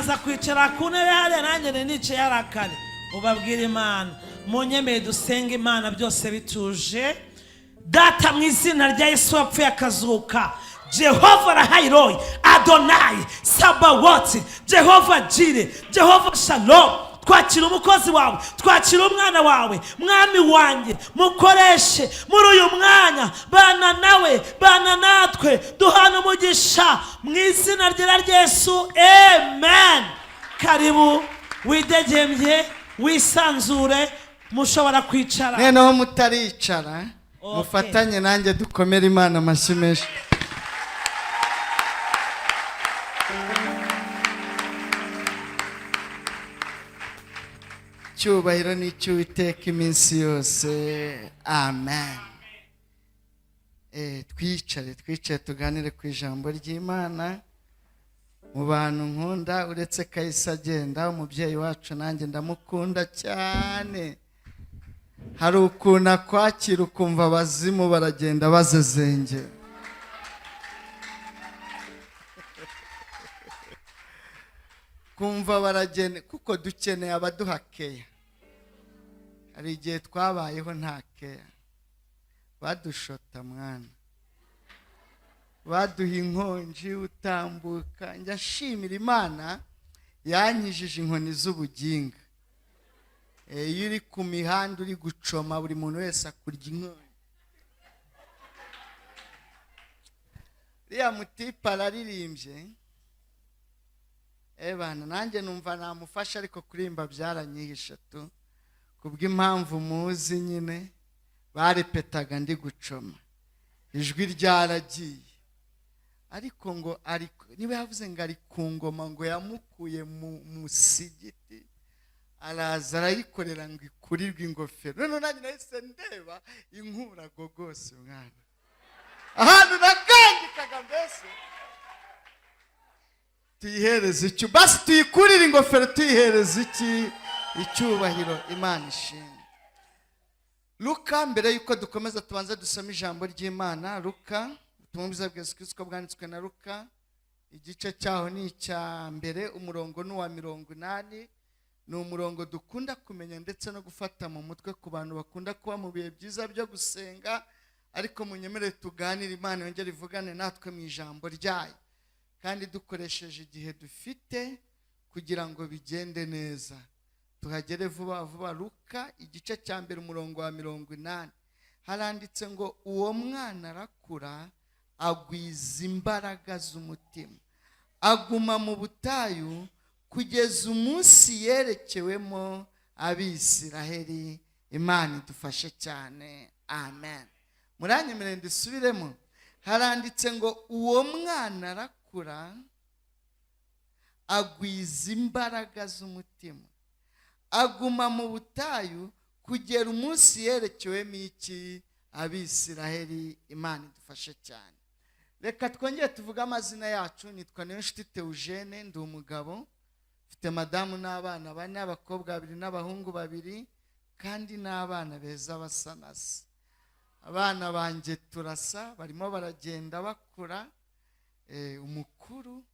uraza kwicara ku ntebe hariya nanjye nicaye hariya kare ubabwira Imana munyemeye dusenge Imana byose bituje. Data mu izina rya Yesu wapfuye akazuka, Jehova Rahayiroi, Adonai Sabawoti, Jehova Jire, Jehova Shalom, twakira umukozi wawe, twakira umwana wawe, mwami wanjye mukoreshe muri uyu mwanya, bana nawe, bana natwe, duhana umugisha mu izina rya Yesu, amen. Karibu widegembye, wisanzure, mushobora kwicara. Noneho mutaricara mufatanye nanjye dukomere Imana amashyi menshi. Cyubahiro ni cy'Uwiteka iminsi yose, amen. Twicare tuganire ku ijambo ry'Imana. Mu bantu nkunda uretse Kahise agenda, umubyeyi wacu nanjye ndamukunda cyane. Hari ukuntu akwakira ukumva abazimu baragenda bazezengera. Kumva baragenda kuko dukeneye abaduhakeya. Hari igihe twabayeho nta keya, badushota mwana, baduha inkonji utambuka. Njya nshimira Imana yankijije inkoni z'ubuginga. Iyo uri ku mihanda uri gucoma buri muntu wese akurya inkoni. Uriya mutipa araririmbye, bana nanjye numva namufasha ariko kuririmba byaranyihishe tu, kubw'impamvu muzi nyine barepetaga ndi gucoma, ijwi ryaragiye. Ariko ngo niba yavuze ngo ari ku ngoma, ngo yamukuye mu musigiti, araza arayikorera ngo ikurirwe ingofero. None nanjye nahise ndeba inkurago rwose mwana, ahantu nagangikaga. Mbese tuyihereze icyo basi, tuyikurire ingofero, tuyihereze iki icyubahiro. Imana ishimwe. Luka, mbere yuko dukomeza tubanza dusome ijambo ry'Imana. Luka, ubutumwa bwiza bwa Yesu Kristo bwanditswe na Luka, igice cyaho ni icya mbere, umurongo n'uwa 80. Ni umurongo dukunda kumenya ndetse no gufata mu mutwe ku bantu bakunda kuba mu bihe byiza byo gusenga. Ariko munyemerere tuganire, Imana yongere ivugane natwe mu ijambo ryayo, kandi dukoresheje igihe dufite kugira ngo bigende neza, tuhagere vuba vuba. Luka igice cya mbere umurongo wa 80 haranditse ngo uwo mwana arakura, agwiza imbaraga z'umutima, aguma mu butayu kugeza umunsi yerekewemo Abisiraheli. Imana idufashe cyane, amen. Muranyemerere ndisubiremo. Haranditse ngo uwo mwana arakura, agwiza imbaraga z'umutima, aguma mu butayu kugera umunsi yerekewemo iki? Abisiraheli. Imana idufashe cyane. Reka twongere tuvuge amazina yacu. Nitwa Niyonshuti Theogene, ndi umugabo, mfite madamu n'abana 4, abakobwa 2 n'abahungu 2, kandi n'abana beza basa nasa. Abana banjye turasa, barimo baragenda bakura. Umukuru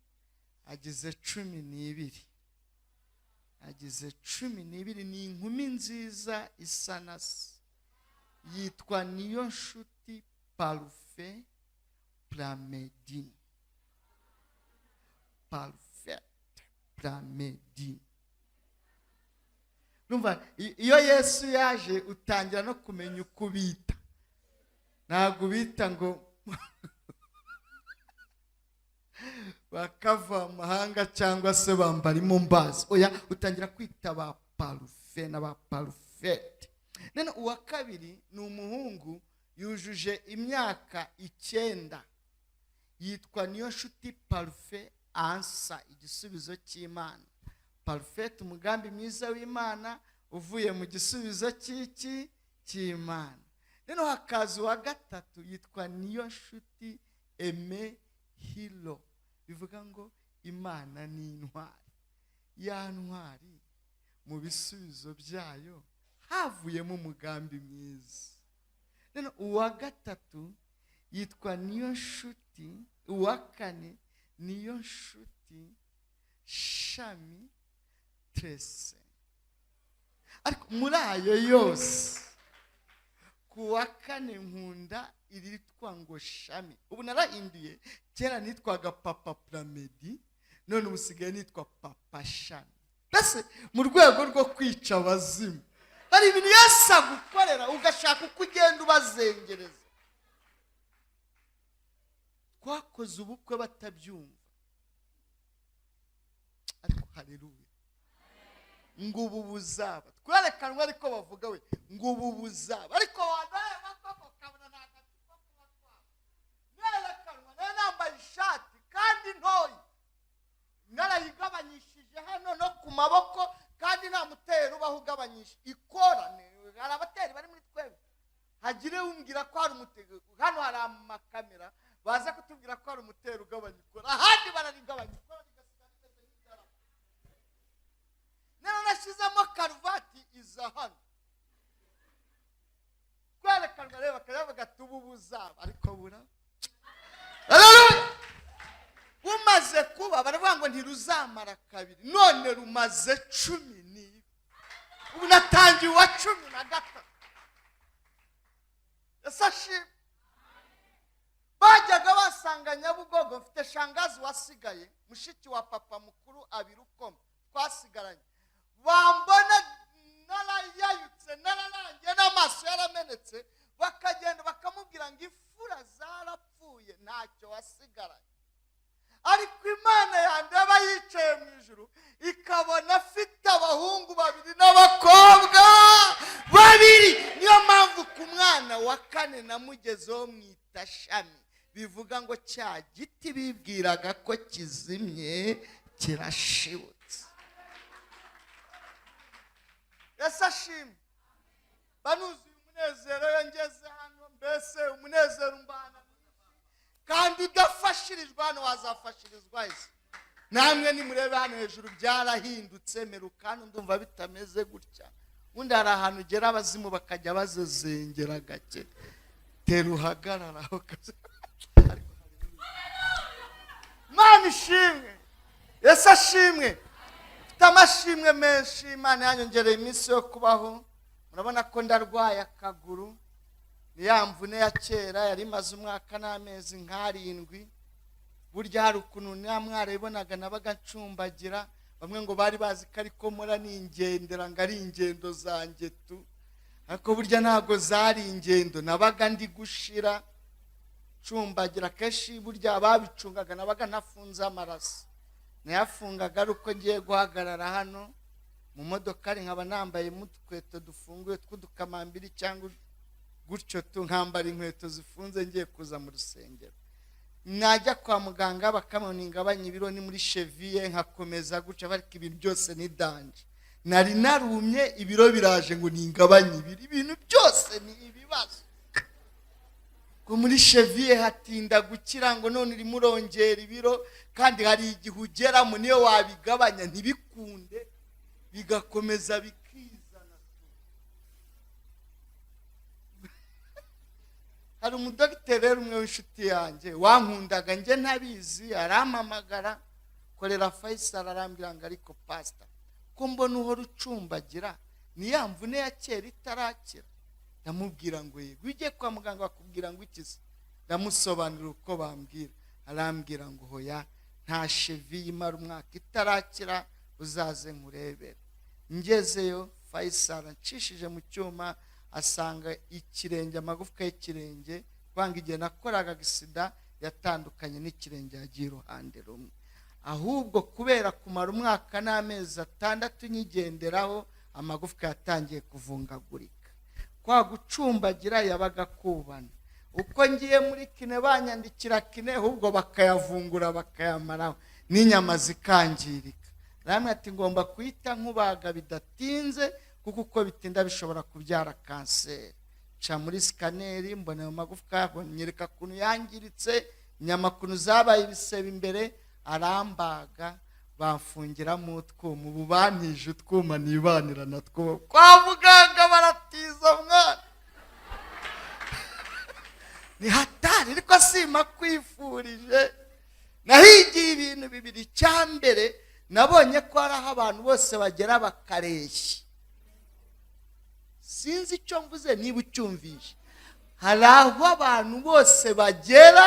agize 12, ni inkumi nziza isa nasa, yitwa Niyonshuti Parfait Plamedi. Parfait Plamedi. Numva iyo Yesu yaje utangira no kumenya uko ubita. Ntabwo ubita ngo bakava amahanga cyangwa se bambara imumbazi. Oya, utangira kwita ba Parfait na ba Parfait. None uwa kabiri ni umuhungu yujuje imyaka 9, yitwa Niyonshuti Parfait Ansa, igisubizo cy'Imana. Parfait, umugambi mwiza w'Imana uvuye mu gisubizo cy'Imana. None hakaza uwa gatatu yitwa Niyonshuti Aime Hilo, bivuga ngo Imana ni intwari. Ya ntwari mu bisubizo byayo havuyemo umugambi mwiza. None uwa gatatu yitwa Niyonshuti, uwa kane Niyonshuti shami trese. Ariko muri ayo yose ku wa kane nkunda iritwa ngo shami. Ubu narahinduye, kera nitwaga papa Pramedi, none ubusigaye nitwa papa shami. Mbese mu rwego rwo kwica abazimu, hari ibintu Yesu agukorera ugashaka uko ugenda ubazengereza. Twakoze ubukwe batabyumva, ariko haleluya, ngo ubu buzaba twerekanwa, ariko bavuga we ngo ubu buzaba, ariko wadaye bakoko kabona nagatsiko kubatwa nerekanwa nambaye ishati kandi ntoyi narayigabanyishije hano no ku maboko, kandi nta mutero ubaho ugabanyisha ikorane. Hari abateri bari muri twebwe, hagire umbwira ko hari umutego. Hano hari amakamera baza kutubwira ko hari umutero ugabanya ikora, ahandi bararigabanya ikora rigasigara rimeze nk'idarapo. Nero nashyizemo karuvati iza hano kwerekanwa, reba bakavuga ati ubu buzaba, ariko bura bumaze kuba baravuga ngo ntiruzamara kabiri, none rumaze 12. Ubu natangiye uwa 13. Esashi bajyaga basanga Nyabugogo, mfite shangazi wasigaye, mushiki wa papa mukuru Abirukoma, twasigaranye. Bambona narayayutse, nararangiye n'amaso yaramenetse, bakagenda bakamubwira ngo ifura zarapfuye, ntacyo wasigaranye. Ariko Imana yandeba yicaye mu ijuru ikabona afite abahungu 2 n'abakobwa 2. Niyo mpamvu ku mwana wa 4 namugezeho mwita shami, bivuga ngo cya giti bibwiraga ko kizimye kirashibutse. Yesu ashimwe. Banuzuye umunezero yongeze hano, mbese umunezero mbana kandi udafashirijwe hano wazafashirizwa ese. Namwe nimurebe hano hejuru byarahindutse, merukano ndumva bitameze gutya. Undi hari ahantu ugera abazimu bakajya bazezengera gake, tera uhagararaho kaze. Imana ishimwe, Yesu ashimwe. Mfite amashimwe menshi, Imana yanyongereye iminsi yo kubaho. Murabona ko ndarwaye akaguru, ni ya mvune ya kera yari imaze umwaka n'amezi 7. Burya hari ukuntu mwarayibonaga nabaga ncumbagira, bamwe ngo bari bazi ko ariko mura ningendera ngo ari ingendo zanjye tu, ariko burya ntago zari ingendo, nabaga ndi gushira ncumbagira. Kenshi burya ababicungaga nabaga nafunze amaraso, nayafungaga ari uko ngiye guhagarara hano mu modoka, ari nkaba nambaye mutweto dufunguye tw'udukamambiri cyangwa gutyo tu, nkambara inkweto zifunze ngiye kuza mu rusengero. Najya kwa muganga bakamona ingabanya ibiro ni muri cheville, nkakomeza gutya, ariko ibintu byose ni danje. Nari narumye, ibiro biraje ngo ningabanye ibintu byose ni ibibazo. Ko muri cheville hatinda gukira, ngo none uri murongera ibiro, kandi hari igihe ugeramo niyo wabigabanya ntibikunde, bigakomeza bikizana. Hari umudogiteri umwe w'inshuti yanjye wankundaga nge ntabizi, arampamagara, korera Faisal, arambwira ngo ariko pastor ko mbona uhora ucumbagira, ni ya mvune ya kera itarakira. Ndamubwira ngo yego, ujye kwa muganga bakubwira ngo ikize. Ndamusobanurira uko bambwira, arambwira ngo hoya, nta cheville imara umwaka itarakira, uzaze nkurebera. Ngezeyo Faisal ncishije mu cyuma, asanga ikirenge, amagufwa y'ikirenge, kwanga igihe nakoraga gisida yatandukanye n'ikirenge yagiye iruhande rumwe. Ahubwo kubera kumara umwaka n'amezi 6 nyigenderaho, amagufwa yatangiye kuvungagurika. Kwa gucumbagira yabaga kubana. Uko ngiye muri kine banyandikira kine, ahubwo bakayavungura bakayamaraho, n'inyama zikangirika. Ramwe ati ngomba kwita nkubaga bidatinze, kuko uko bitinda bishobora kubyara kanseri. Ca muri scanner mbona ayo magufwa nyereka kuntu yangiritse, inyama kuntu zabaye ibisebe imbere, arambaga bamfungira mu twuma. Ubu bantije utwuma nibanira natwo kwa muganga, baratiza mwana. Ni hatari, ariko sima kwifurije. Nahigiye ibintu bibiri. Cyambere nabonye ko hari aho abantu bose bagera bakareshya. Sinzi icyo mvuze niba ucyumvishe. Hari aho abantu bose bagera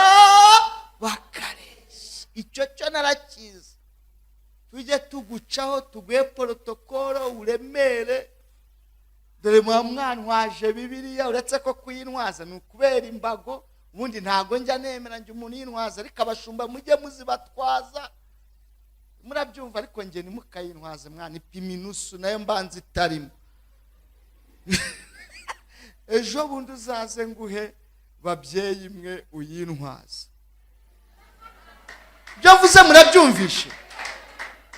bakareshya. Icyo cyo narakizi. Tujye tugucaho tuguhe protokolo uremere. Dore mwantwaje Bibiliya, uretse ko kuyintwaza ni ukubera imbago. Ubundi ntago njya nemera njye umuntu yintwaza, ariko abashumba mujye muzibatwaza. Murabyumva, ariko njye nimukayintwaze mwana, ipima inusu nayo mbanza itarimo. Ejo bundi uzaze nguhe babyeyi mwe uyintwaze. Byo mvuze murabyumvishe.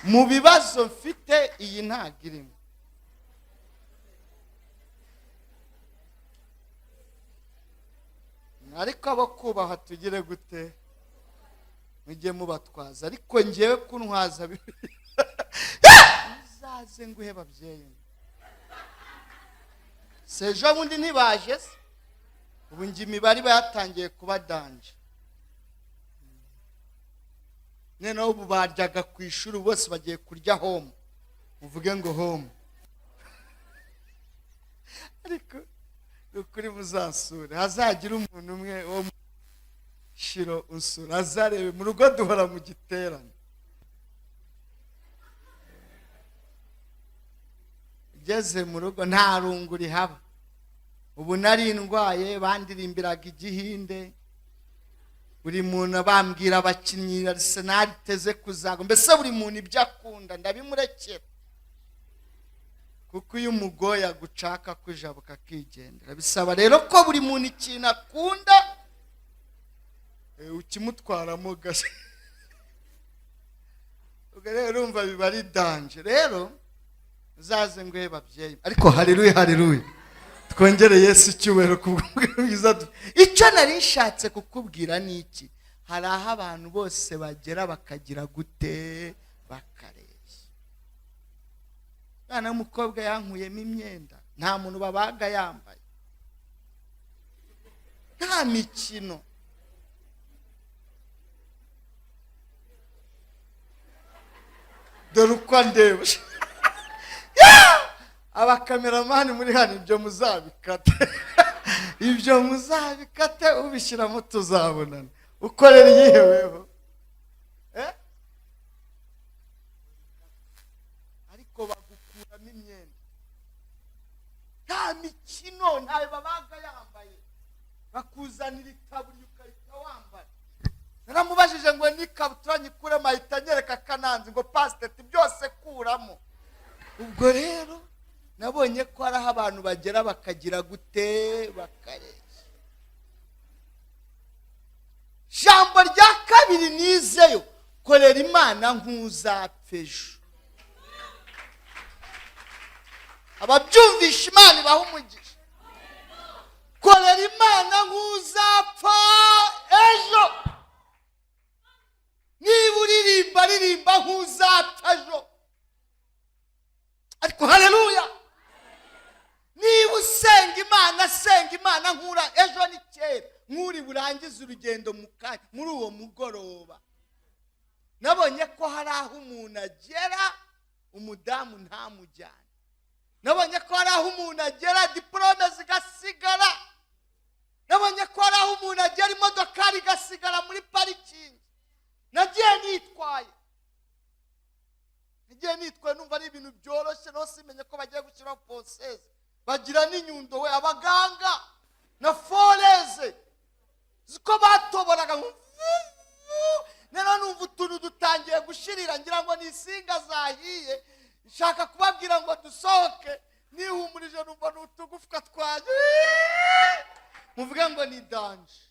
Mu bibazo mfite iyi ntago irimo. Ariko abo kubaha tugire gute? Mujye mubatwaza, ariko ngewe kuntwaza uzaze nguhe babyeyi. Sejo bundi ntibaje se? Ubu ngi imibare bayatangiye kuba danje. Nene ubu baryaga ku ishuri bose bagiye kurya home. Muvuge ngo home. Ariko ukuri muzansura, hazagira umuntu umwe wo Shiro unsura, azarebe mu rugo duhora mu giterane. Geze mu rugo nta rungu rihaba. Ubu nari ndwaye, bandirimbiraga igihinde. Buri muntu bambwira abakinnyi Arsenal teze kuzago, mbese buri muntu ibyo akunda ndabimurekera. Kuko iyo umugoya gucaka kujabuka kigendera, bisaba rero ko buri muntu ikintu akunda ukimutwaramo gase. Ugere urumva biba ari danje. Rero uzaze nguhe babyeyi. Ariko haleluya haleluya. Twongere Yesu icyubahiro kubwiza. Icyo nari nshatse kukubwira ni iki? Hari aho abantu bose bagera bakagira gute bakareshya. Mwana w'umukobwa yankuyemo imyenda, nta muntu babaga yambaye, nta mikino. Dore uko ndeba. Abakameramani muri hano ibyo muzabikate. Ibyo muzabikate ubishyiramo tuzabonana. Ukorera iyiheweho. Ariko bagukuramo imyenda. Nta mikino, ntayo babaga yambaye. Bakuzanira itaburiya ukahita wambara. Naramubajije ngo n'ikabutura nyikuremo, ahita anyereka akananzi ngo pasiteti byose kuramo. Ubwo rero nabonye ko hari aho abantu bagera bakagira gute bakareshya. Jambo rya kabiri nizeyo, korera Imana nk'uzapfa ejo. Ababyumvisha Imana ibaha umugisha. Korera Imana nk'uzapfa ejo. Niba uririmba nk'uzapfa ejo. Ariko haleluya. Niba usenga Imana nkura ejo ni kera, nkuri burangiza urugendo muri uwo mugoroba. Nabonye ko hari aho umuntu agera umudamu ntamujyane. Nabonye ko hari aho umuntu agera diplome zigasigara. Nabonye ko hari aho umuntu agera imodoka igasigara muri parikingi. Nagiye nitwaye numva ari ibintu byoroshye, no simenye ko bagiye gushyiraho ponseze. Bagira n'inyundo we abaganga na foreze ziko batoboraga. Nero numva utuntu dutangiye gushirira, ngira ngo ni isinga zahiye. Nshaka kubabwira ngo dusohoke, nihumurije numva n'utugufwa twaje. Muvuge ngo ni danje.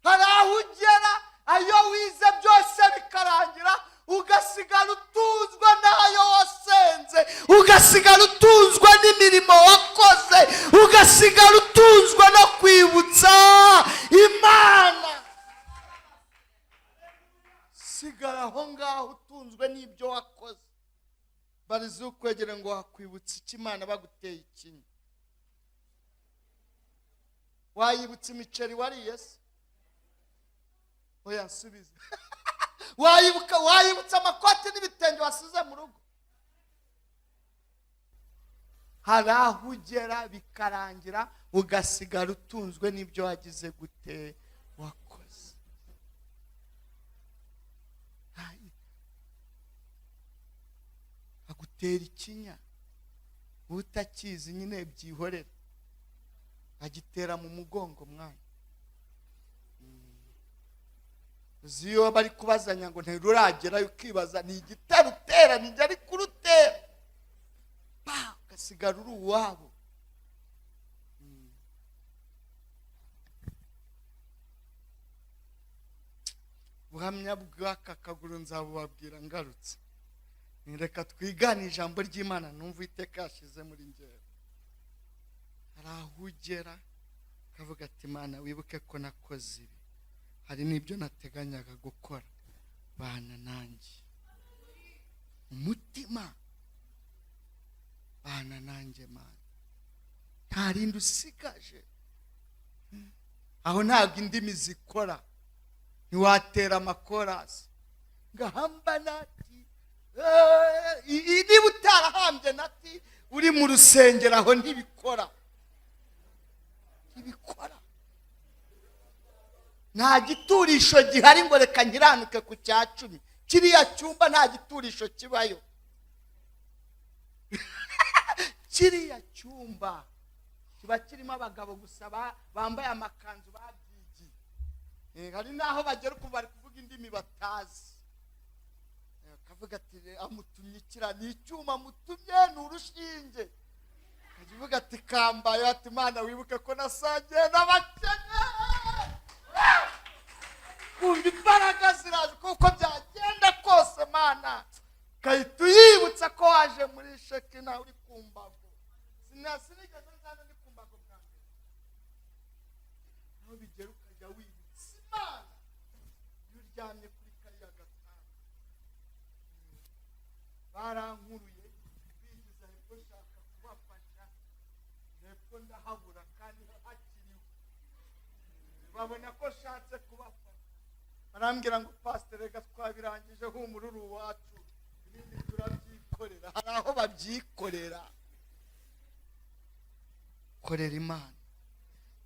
Hari aho ugera ayo wize byose bikarangira, ugasigara utuzwa n'ayo wasenze, ugasigara utuzwa n'imirimo wakoze, ugasigara utuzwa no kwibutsa Imana. Sigara aho ngaho utunzwe n'ibyo wakoze. Barize ukwegera ngo wakwibutsa iki Imana baguteye ikinya. Wayibutsa imiceri wariye se? oya nsubize. wayibutsa amakoti n'ibitenge wasize mu rugo. Hari aho ugera bikarangira ugasigara utunzwe n'ibyo wagize gute wakoze. Agutera ikinya utakizi nyine byihorera, agitera mu mugongo mwana. Ziyo bari kubazanya ngo ntiruragerayo ukibaza ni igitero utera nijya ari kurutera, ugasigara uri uwabo. Buhamya bw'aka kaguru nzabubabwira ngarutse. Reka twigane ijambo ry'Imana numva iteka yashize muri njyewe. Hari aho ugera kavuga ati Imana wibuke ko nakoze ibi, hari n'ibyo nateganyaga gukora, bana nanjye umutima, bana nanjye Mana, nta rindi usigaje. Aho ntabwo indimi zikora, ntiwatera amakorasi ngahamba nati niba utarahambye nati uri mu rusengero aho ntibikora. Nta giturisho gihari ngo reka nkiranuke ku cya 10. Kiriya cyumba nta giturisho kibayo. Kiriya cyumba kiba kirimo abagabo gusa bambaye amakanzu babyigiye. Hari naho bagera uko bari kuvuga indimi batazi. Kavuga ati amutumye ikira ni icyuma mutumye n'urushinge. Kavuga ati kambaye ati Mana wibuke ko nasangiye n'abakene. Kumva imbaraga ziraje kuko byagenda kose Mana. Kahita uyibutsa ko waje muri Shekina uri kumbago. Sinigeze nzana ndi kumbago bwa mbere. Naho bigera ukajya wibutsa Imana. Iyo uryamye kuri kariya gatanda. Barankuruye bigize ko nshaka kubafasha. Hepfo ndahabura kandi hakiriho. Babona ko nshatse kubafasha. Barambwira ngo pastor rega twabirangije humururu wacu. Ibindi turabyikorera. Hari aho babyikorera. Korera Imana.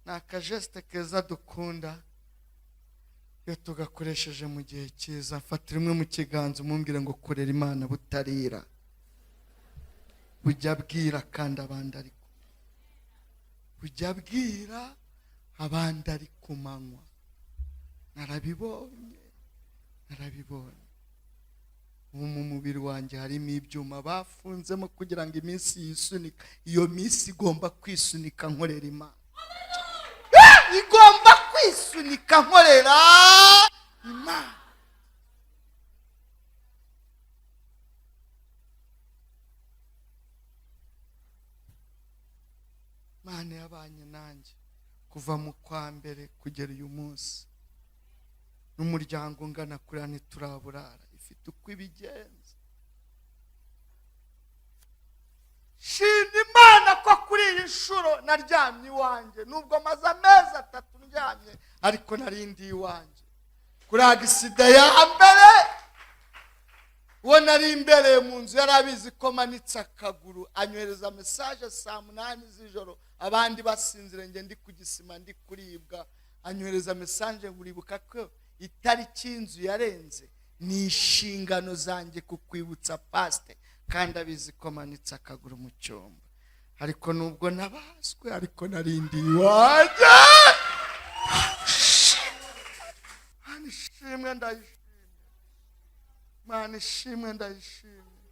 Ni akajeste keza dukunda iyo tugakoresheje mu gihe cyiza. Fatira umwe mu kiganza umumbwire ngo korera Imana butarira. Bujya bwira kandi abandi ariko. Bujya bwira abandi ari ku manywa. Narabibonye. Ubu mu mubiri wanjye harimo ibyuma bafunzemo kugira ngo iminsi yisunika. Iyo minsi igomba kwisunika nkorera Imana. Igomba kwisunika nkorera Imana. Imana yabanye nanjye kuva mu kwa mbere kugera uyu munsi. N'umuryango ungana kuriya ntituraburara. Ifite uko ibigenza. Shima Imana ko kuri iyi nshuro naryamye iwanjye. Nubwo maze amezi 3 ndyamye ariko narindi iwanjye. Kuri agisida ya mbere uwo nari imbere mu nzu yarabizi ko manitse akaguru. Anyohereza message saa 8 z'ijoro abandi basinzire nge ndi kugisima ndi kuribwa. Anyohereza message nguribuka ko itariki y'inzu yarenze. Ni inshingano zanjye kukwibutsa pastor kandi abizi ko manitse akaguru mu cyumba. Ariko nubwo nabaswe ariko narindi iwanjye. Mana ishimwe ndayishimye. Mana ishimwe ndayishimye.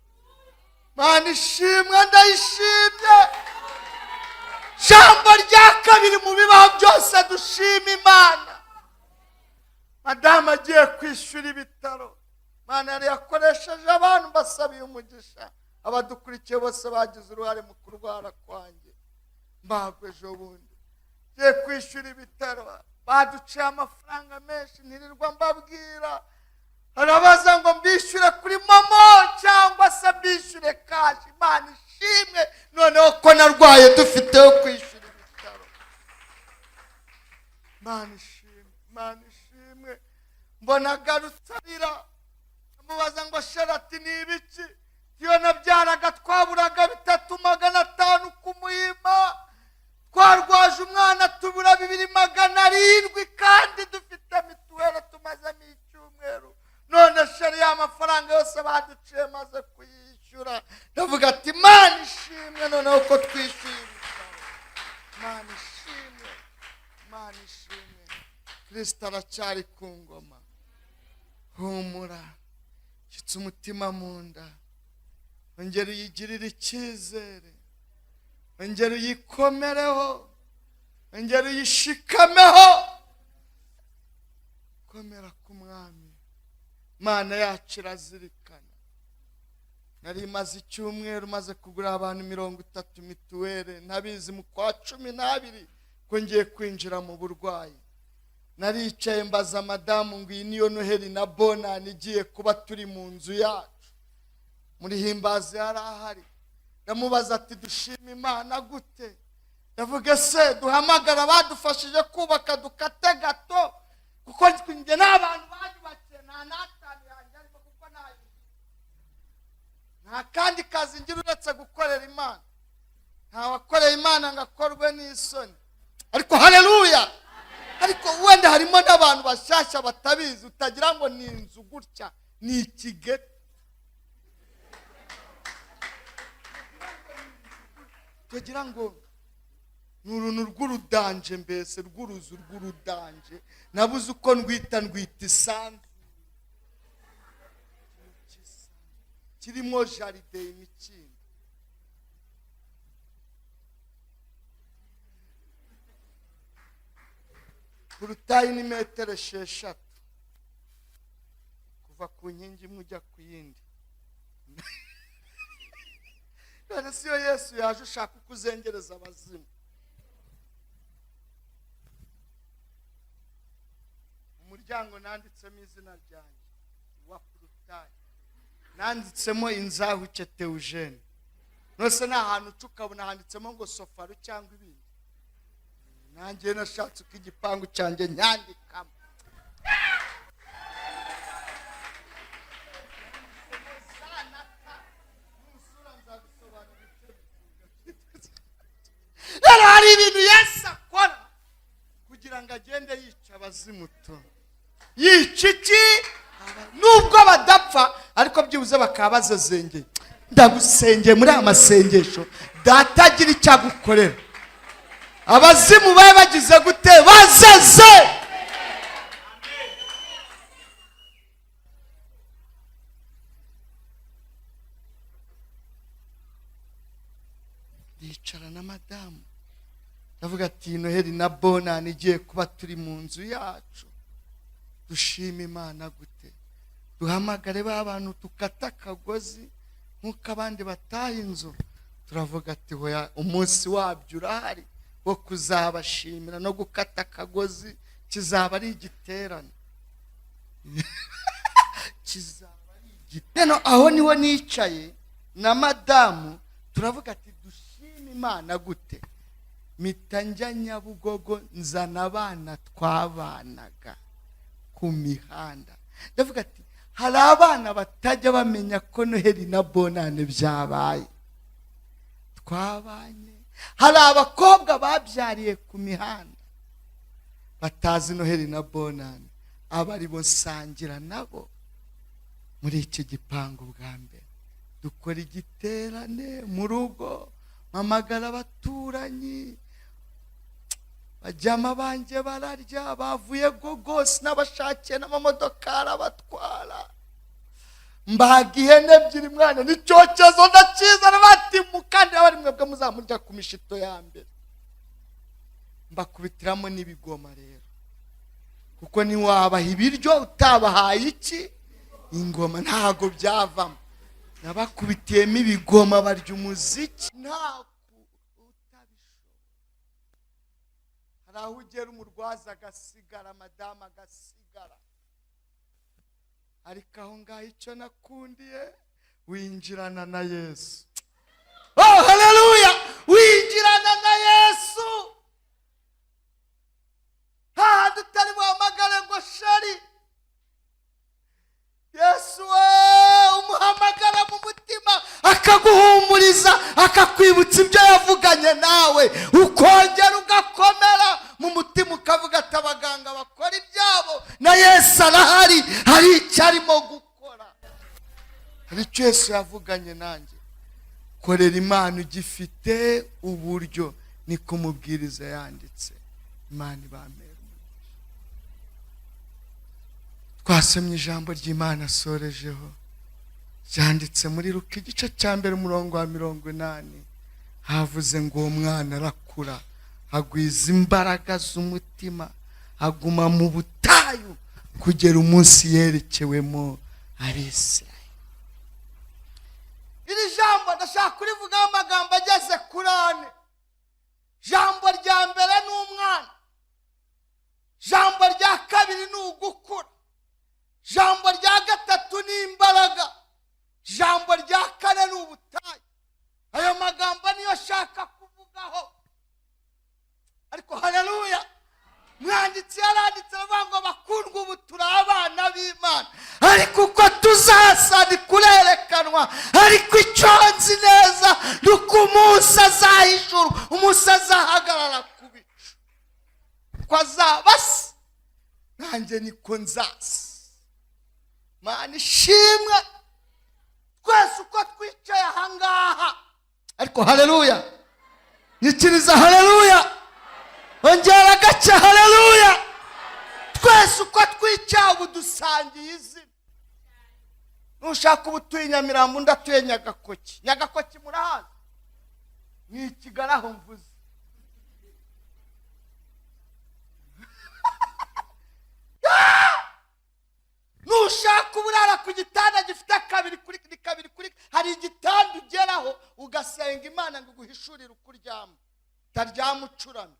Mana ishimwe ndayishimye. Jambo rya kabiri mu bibaho byose dushima Imana. Madame agiye kwishura ibitaro. Mana yari yakoresheje abantu basabiye umugisha. Abadukurikiye bose bagize uruhare mu kurwara kwanjye. Mbagwe ejo bundi. Agiye kwishura ibitaro. Baduciye amafaranga menshi ntirirwa mbabwira. Arabaza ngo mbishyure kuri momo cyangwa se mbishyure kashi. Imana ishimwe noneho ko narwaye dufiteho kwishyura ibitaro. Imana ishimwe. mbona agarutse arira, amubaza ngo sharati ni ibiki? Iyo nabyaraga twaburaga 3,500 kumuhimba, twarwaje umwana tubura 2,700 kandi dufite mituweli tumazemo icyumweru, none sheri y'amafaranga yose baduciye maze kuyishyura. Ndavuga ati Imana ishimwe noneho ko twishyuye ibitaro. Imana ishimwe, Imana ishimwe, Kristo aracyari ku ngoma. Humura, shyitsa umutima mu nda, ongera uyigirire icyizere, ongera uyikomereho, ongera uyishikameho. Komera ku Mwami, Mana yacu irazirikana. Nari maze icyumweru maze kugura abantu 30 mituweli, ntabizi mu kwa 12 ko ngiye kwinjira mu burwayi. Naricaye mbaza madamu ngo iyi niyo Noheli na Bonani igiye kuba turi mu nzu yacu. Muri himbazi yarahari, ndamubaza ati dushima Imana gute? Ndavuga se duhamagara badufashije kubaka dukate gato, kuko njye n'abantu bagibakiye nta natani yanjye ariko kuko nta kandi kazi ngira uretse gukorera Imana. Nta wakoreye Imana ngo akorwe n'isoni. Ariko haleluya, ariko wenda harimo n'abantu bashyashya batabizi, utagira ngo ni inzu gutya, ni ikigeti. Tugira ngo ni uruntu rw'urudanje, mbese rw'uruzu rw'urudanje, nabuze uko ndwita isanzu kirimo jaride y'imikindo. Urutayi ni 6 metero, kuva ku nkingi imwe ujya ku yindi. None siyo Yesu yaje ushaka kuzengereza abazimu. Umuryango nanditsemo izina ryanjye wa Urutayi, nanditsemo Inzahuke Theogene. Nose nta hantu tukabona handitsemo ngo Sofaru cyangwa ibindi. Nanjye nashatse uko igipangu cyanjye nyandikamo. Rero hari ibintu Yesu akora kugira ngo agende yica abazimuto. Yica iki? Nubwo badapfa ariko byibuze bakaba bazazengeye. Ndagusengeye muri amasengesho, data agira icyo agukorera. Abazimu babe bagize gute? Bazaze. Ndicara na madamu, ndavuga ati Noheli na Bonani igiye kuba turi mu nzu yacu, dushima Imana gute? Duhamagare ba bantu tukata akagozi nk'uko abandi bataha inzu. Turavuga ati hoya, umunsi wabyo urahari wo kuzabashimira no gukata akagozi. Kizaba ari igiterane. Kizaba ari igiterane. Aho niho nicaye na madamu, turavuga ati dushima Imana gute? Mitanja Nyabugogo nzana abana twabanaga ku mihanda. Ndavuga ati hari abana batajya bamenya ko Noheli na Bonane byabaye. Twabanye. Hari abakobwa babyariye ku mihanda batazi Noheli na Bonane, abari bo nsangira nabo muri iki gipangu bwa mbere. Dukora igiterane mu rugo, mpamagara abaturanyi, bajyama banjye bararya, bavuye Gogos n'abashakiye n'amamodokari abatwara. Mbaga ihene 2 mwana n'icyokezo ndakizana bati mukandi abari mwebwe muzamurya ku mishito ya mbere. Mbakubitiramo n'ibigoma rero, kuko ni wabaha ibiryo utabahaye iki? Ingoma. Ntago byavamo. Nabakubitiyemo ibigoma barya umuziki. Nta utabishobora. Hari aho ugera umurwaza agasigara, madamu agasigara. Ariko aho ngaho icyo nakundiye, winjirana na Yesu. Oh haleluya, winjirana na Yesu. Ha dutari muhamagare ngo shari, yarangiza akakwibutsa ibyo yavuganye nawe, ukongera ugakomera mu mutima ukavuga ati abaganga bakora ibyabo na Yesu arahari, hari icyo arimo gukora, hari icyo Yesu yavuganye nanjye. Korera Imana ugifite uburyo, ni kumubwiriza yanditse. Imana ibamere. Twasomye ijambo ry'Imana asorejeho, ryanditse muri Luka igice cya mbere umurongo wa 80. Havuze ngo uwo mwana arakura, agwiza imbaraga z'umutima, aguma mu butayu kugera umunsi yerekewemo Abisirayeli. Iri jambo ndashaka kurivugaho amagambo ageze kuri 4. Jambo rya mbere ni umwana, jambo rya kabiri ni ugukura, jambo rya gatatu ni imbaraga, jambo rya kane ni ubutayu. Ayo magambo niyo shaka kuvugaho. Ariko haleluya, mwanditsi yaranditse avuga ngo bakundwa, ubu turi abana b'Imana, ariko uko tuzasa ni kurerekanwa. Ariko icyo nzi neza ni uko umunsi azahishura, umunsi azahagarara ku bicu, ko azaba se nanjye niko nzasa. Mana ishimwe. Twese uko twicaye ahangaha, ariko haleluya, nyikiriza haleluya, ongera agace haleluya. Twese uko twicaye ubu dusangiye izina. Nushaka ubu tuye Nyamirambo, undi atuye Nyagakoki. Nyagakoki murahazi? Ni Kigali aho mvuze. Nushaka uburara ku gitanda gifite kabiri kuri, hari igitanda ugeraho ugasenga Imana ngo guhishurire uko uryama, utaryama ucuramye,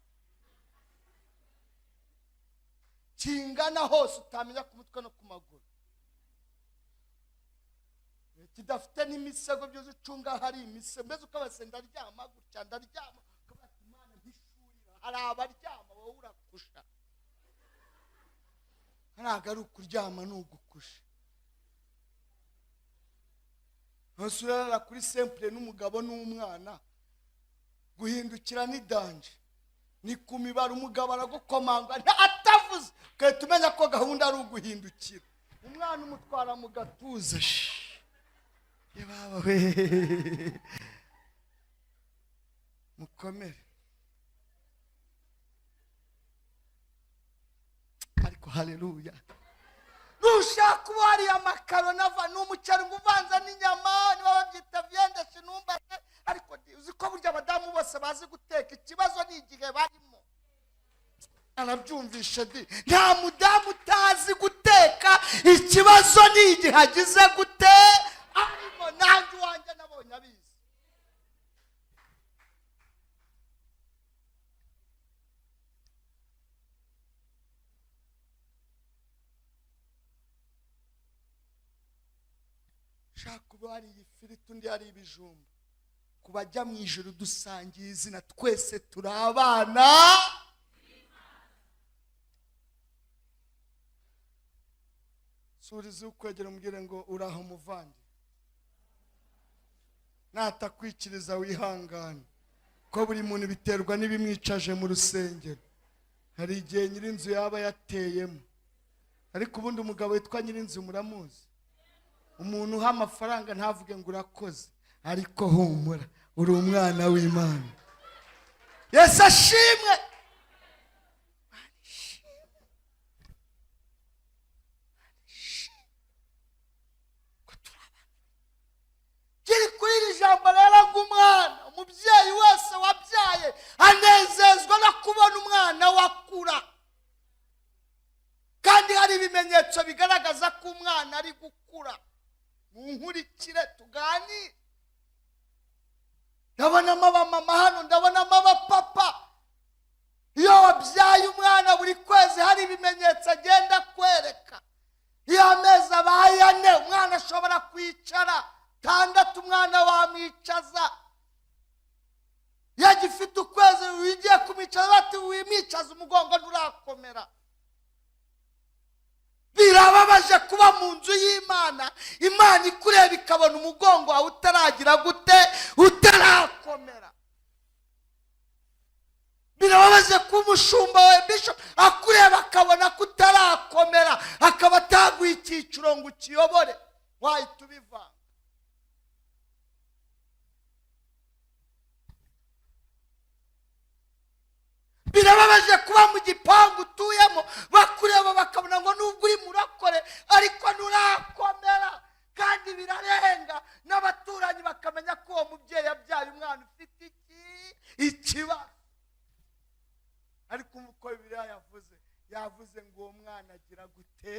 kingana hose utamenya ku mutwe no ku maguru, kidafite n'imisego byose ucunga hari imisego, mbese ukabase ndaryama gutya, ndaryama ukabati Imana mpishurira. Hari abaryama wowe urakusha, ntabwo ari ukuryama ni ugukusha. Ntusurara kuri simple n'umugabo n'umwana, guhindukira ni danje, ni ku mibare. Umugabo aragukomanga atavuze, ukahita umenya ko gahunda ari uguhindukira. Umwana umutwara mu gatuza, yebaba we, mukomere. Ariko haleluya, nushaka uba hariya amakaro nava n'umuceri ngo uvanza n'inyama, niba babyita viande sinumba. Ariko uzi ko burya abadamu bose bazi guteka, ikibazo ni igihe barimo. Arabyumvishe di, nta mudamu utazi guteka, ikibazo ni igihe agize gute arimo. Nanjye wanjye nabonye abizi. Shaka uba hari ifiriti, undi hari ibijumba. Kubajya mu ijuru dusangiye izina, twese turi abana. Surizi ukwegera umubwire ngo uraho muvandi, natakwikiriza wihangane, ko buri muntu biterwa n'ibimwicaje mu rusengero. Hari igihe nyirinzu yaba yateyemo, ariko ubundi umugabo witwa nyirinzu muramuzi. Umuntu uha amafaranga ntavuge ngo urakoze, ariko humura, uri umwana w'Imana. Yesu ashimwe. Kiri kuri iri jambo rero ng'umwana, umubyeyi wese wabyaye anezezwa no kubona umwana wakura, kandi hari ibimenyetso bigaragaza ko umwana ari gukura. Munkurikire tuganire. Ndabonamo abamama hano, ndabonamo abapapa. Iyo wabyaye umwana buri kwezi hari ibimenyetso agenda kwereka. Iyo amezi abaye 4 umwana ashobora kwicara, 6 umwana wamwicaza. Iyo agifite ukwezi wigiye kumwicaza bati wimwicaza umugongo nturakomera. Birababaje kuba mu nzu y'Imana, Imana ikureba ikabona umugongo wawe utaragira gute utarakomera. Birababaje ko umushumba wa bishop akureba akabona ko utarakomera, akaba ataguha icyiciro ngo ukiyobore, wahita ubivanga. Birababaje kuba mu gipangu utuyemo bakureba bakabona ngo nubwo uri murakore ariko nturakomera, kandi birarenga n'abaturanyi bakamenya ko uwo mubyeyi yabyaye umwana ufite ikibazo. Ariko uko Bibiliya yavuze ngo uwo mwana agira gute,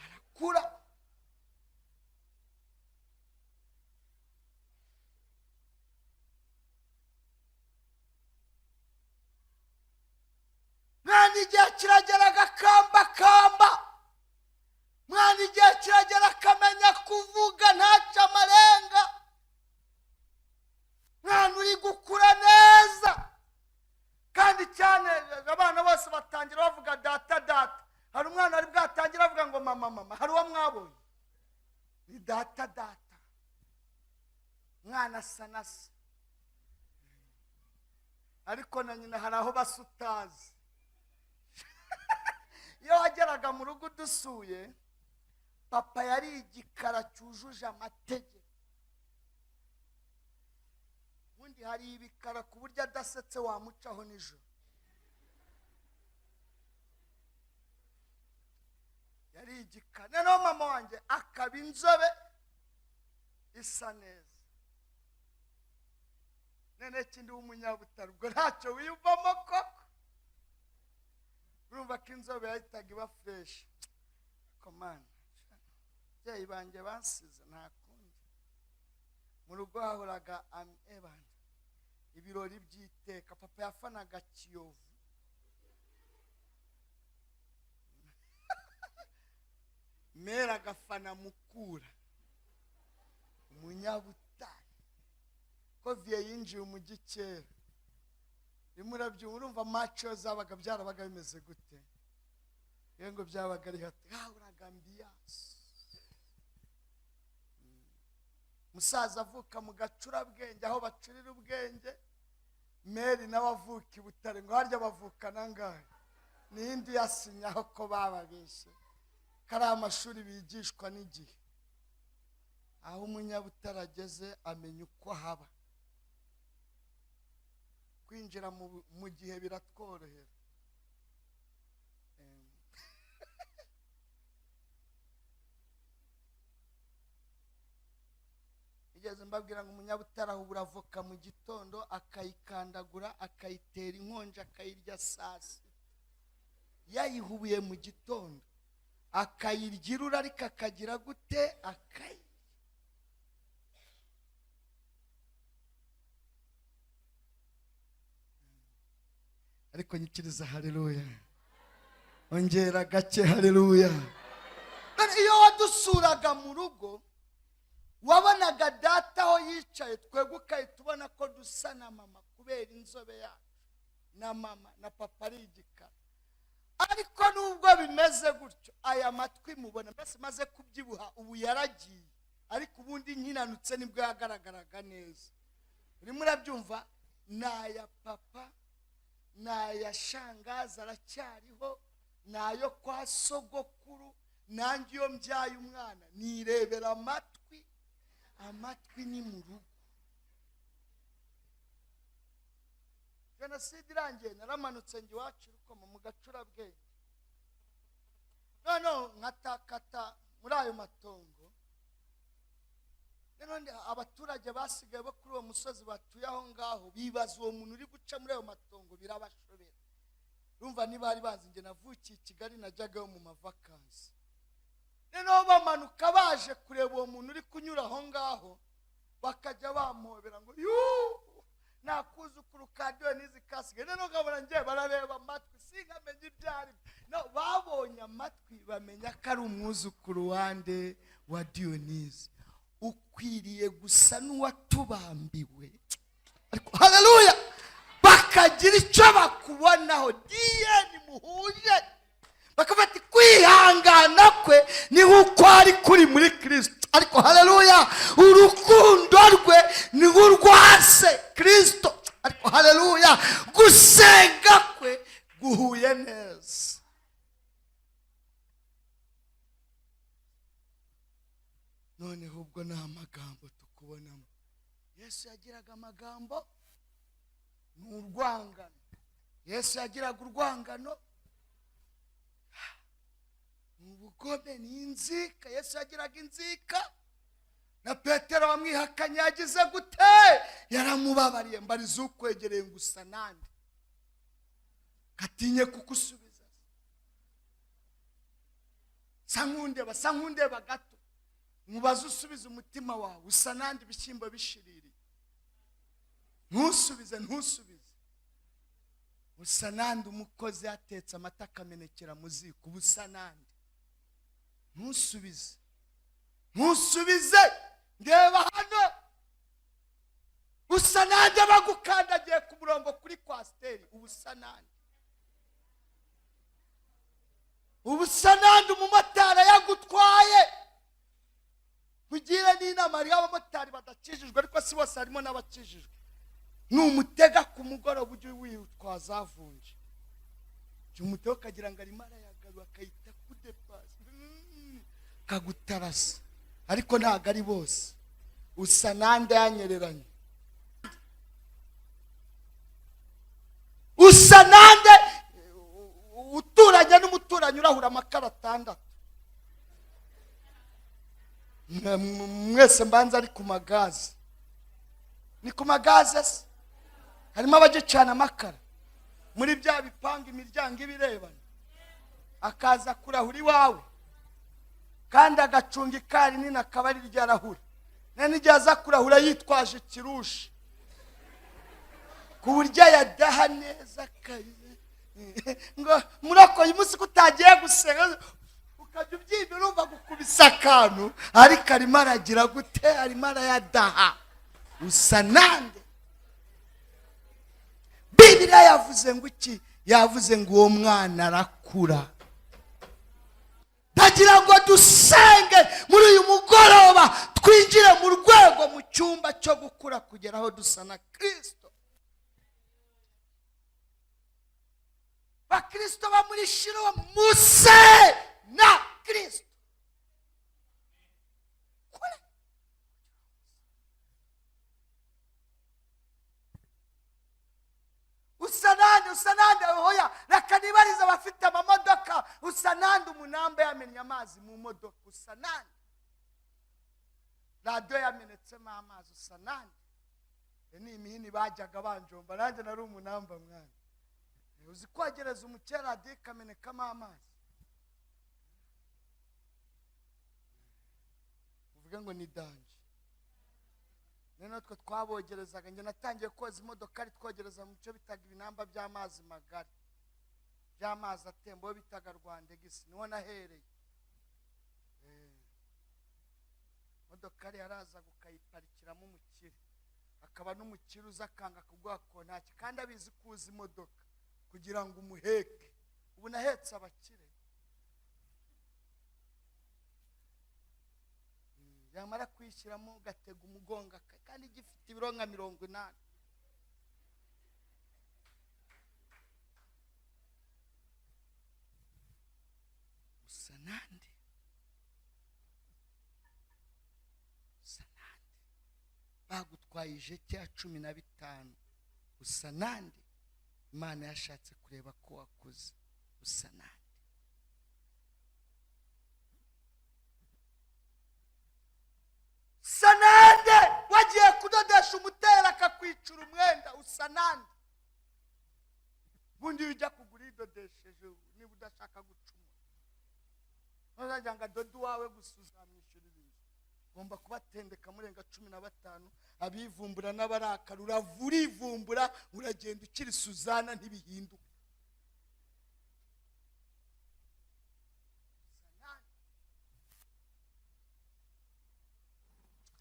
arakura. Mwana igihe kiragera agakambakamba, mwana igihe kiragera akamenya kuvuga ntaca amarenga, mwana uri gukura neza. Kandi cyane abana bose batangira bavuga data data. Hari umwana ari bwatangira avuga ngo mama mama. Hari uwo mwabonye? Ni data data. Mwana sanasa. Ariko na nyina hari aho basutazi. Iyo wageraga mu rugo dusuye, papa yari igikara cyujuje amategeko. Ubundi hari ibikara ku buryo adasetse wamucaho nijoro. Yari igikara. Noneho mama wanjye akaba inzobe isa neza. Nene kindi w'umunyabutaro, ubwo ntacyo wiyumvamo koko. Urumva ko inzobe yahitaga iba fresh. Komana, ababyeyi banjye bansize nta kundi. Mu rugo hahoraga ibirori by'iteka. Papa yafanaga Kiyovu. Mera agafana Mukura, umunyabutare. Ko vie yinjiye umujyi kera. Rimurabyo urumva macho zabaga byarabaga bimeze gute? Yengo byabaga ari hati hahoraga ambiance. Musaza avuka mu Gacurabwenge aho bacurira ubwenge. Meri n'abavuka i Butare ngo harya bavuka nangahe. N'indi yasinyaho ko bababeshe. Kari amashuri bigishwa n'igihe. Aho umunyabutare ageze amenya uko haba. Kwinjira mu gihe biratworohera. Igeze mbabwira ngo umunyabutara ahubura avoka mu gitondo akayikandagura akayitera inkonja akayirya sasi. Yayihubuye mu gitondo akayiryirura ariko akagira gute akayi. Ariko nyikiriza haleluya. Ongera gake haleluya. Iyo wadusuraga mu rugo wabonaga data aho yicaye, twebwe ukahita ubona ko dusa na mama kubera inzobe yacu, na mama na papa ari igikara. Ariko nubwo bimeze gutyo, aya matwi mubona mbese maze kubyibuha ubu yaragiye, ariko ubundi nkinanutse nibwo yagaragaraga neza. Urimo urabyumva? Naya papa, naya shangaza aracyariho, nayo kwa sogokuru. Nanjye iyo mbyaye umwana nirebera amatwi, amatwi ni mu rugo. Jenoside irangiye naramanutse njye iwacu Rukoma mu Gacurabwenge. None nkatakata muri ayo matongo. None abaturage basigaye bo kuri uwo musozi batuye aho ngaho bibaza uwo muntu uri guca muri ayo matongo, birabashobera. Urumva niba ari bazi njye navukiye i Kigali najyagayo mu mavakansi. None bamanuka baje kureba uwo muntu uri kunyura aho ngaho, bakajya bamuhobera ngo yuu nakuzukuru kadiyo nizi kasige. None ngabona ngiye barareba amatwi sinkamenya ibyari. No, babonye amatwi bamenya ko ari umwuzukuru wande wa Dionisi. Ukwiriye gusa n'uwatubambiwe. Ariko haleluya, bakagira icyo bakubonaho, diyeni muhuje, bakafata kwihangana kwe ni uko ari kuri muri Kristo. Ariko haleluya, urukundo rwe niwe urwase kirisito. ariko haleluya, gusenga kwe guhuye neza. noneho ubwo ni amagambo tukubonamo. Yesu yagiraga amagambo, ni urwangano. Yesu yagiraga urwangano, ni ubugome, ni inzika. Yesu yagiraga inzika. na Petero wamwihakanye yagize gute? yaramubabariye. mbariza ukwegereye ngo usa nande, gatinye kukusubiza. sa nkundeba gato, mubaze usubize umutima wawe, usa nande ibishyimbo bishiririye. ntusubize. usa nande umukozi yatetse amata akamenekera mu ziko, ubusa nande. ntusubize. ndeba hano, usa nande bagukandagiye ku murongo kuri kwasiteri, ubusa nande. ubusa nande umumotari yagutwaye. mugire n'inama, hariho abamotari badakijijwe, ariko si bose, harimo n'abakijijwe. numutega ku mugoroba ujye witwaza avunje, umutego ukagira ngo arimo arayagarura, akayita kudepasa, kagutarasa. ariko ntabwo ari bose. usa nande yanyereranye. usa nande uturanye n'umuturanyi urahura amakara 6. mwese mbanza ari ku magazi. ni ku magazi se harimo abagicana amakara muri bya bipanga imiryango ibirebana, akaza kurahura iwawe kandi agacunga ikari nini, akaba ari ryarahura. n'igihe aza kurahura yitwaje ikirushi ku buryo yadaha neza kaze ngo murakoye umunsi kutagiye gusenga, ukajya ubyibira urumva gukubisa akantu, ariko arimo aragira gute? arimo arayadaha. usa nande. Bibiliya yavuze ngo iki? yavuze ngo uwo mwana arakura. ndagira ngo dusenge muri uyu mugoroba, twinjire mu rwego, mu cyumba cyo gukura kugera aho dusa na Kristo. bakristo ba muri Shilo muse na Kristo. usa nande hoya rakanibariza bafite amamodoka. usa nande umunamba yamennye amazi mu modoka. usa nande radiyo yamenetsemo amazi. usa nande ni imihini bajyaga banjomba, nanjye nari umunamba mwana. uzi kwagereza umukera radiyo ikamenekamo amazi, uvuga ngo ni danje. natwe twabogerezaga. njye natangiye koza imodoka ari twogereza mu cyo bitaga ibinamba by'amazi magari, by'amazi atemba, bo bitaga Rwandegisi. niho nahereye. imodoka ari yaraza gukayiparikiramo umukire, akaba n'umukire uza akanga kuguha kontaki, kandi abizi kuza imodoka kugira ngo umuheke. ubu nahetse abakire. yamara kwishyiramo ugatega umugongo, kandi gifite ibiro nka 80. usa nande. bagutwaye ijeti ya 15. usa nande. Imana yashatse kureba ko wakuze. usa nande. usa nande wagiye kudodesha umutera akakwicura umwenda. usa nande. bundi ujya kugura idodesheje niba udashaka gucuma, ntuzajya ngo adode wawe gusa uzamwishyurira inzu. ugomba kubatendeka murenga 15. abivumbura n'abarakara urivumbura, uragenda ukiri Suzana ntibihinduka.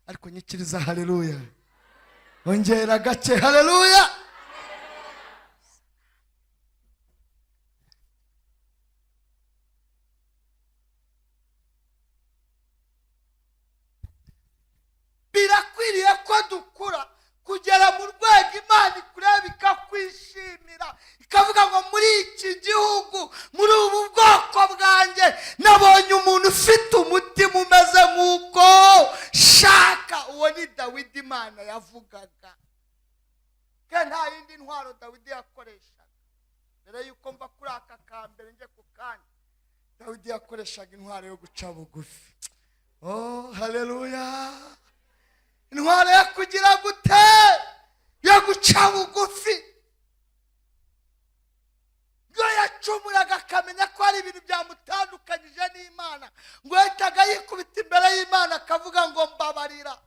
ariko nyikiriza haleluya, ongera gake haleluya. birakwiriye ko dukura iki gihugu, muri ubu bwoko bwanjye nabonye umuntu ufite umutima umeze nk'uko shaka. Uwo ni Dawidi Imana yavugaga. Kandi nta yindi ntwaro Dawidi yakoreshaga. Mbere yuko mva kuri aka kambere njye ku kandi, Dawidi yakoreshaga intwaro yo guca bugufi. Oh, haleluya! Intwaro yo kugira gute? Yo guca bugufi. Ngo yacumuraga akamenya ko hari ibintu byamutandukanyije n'Imana, ngo yahitaga yikubita imbere y'Imana akavuga ngo mbabarira,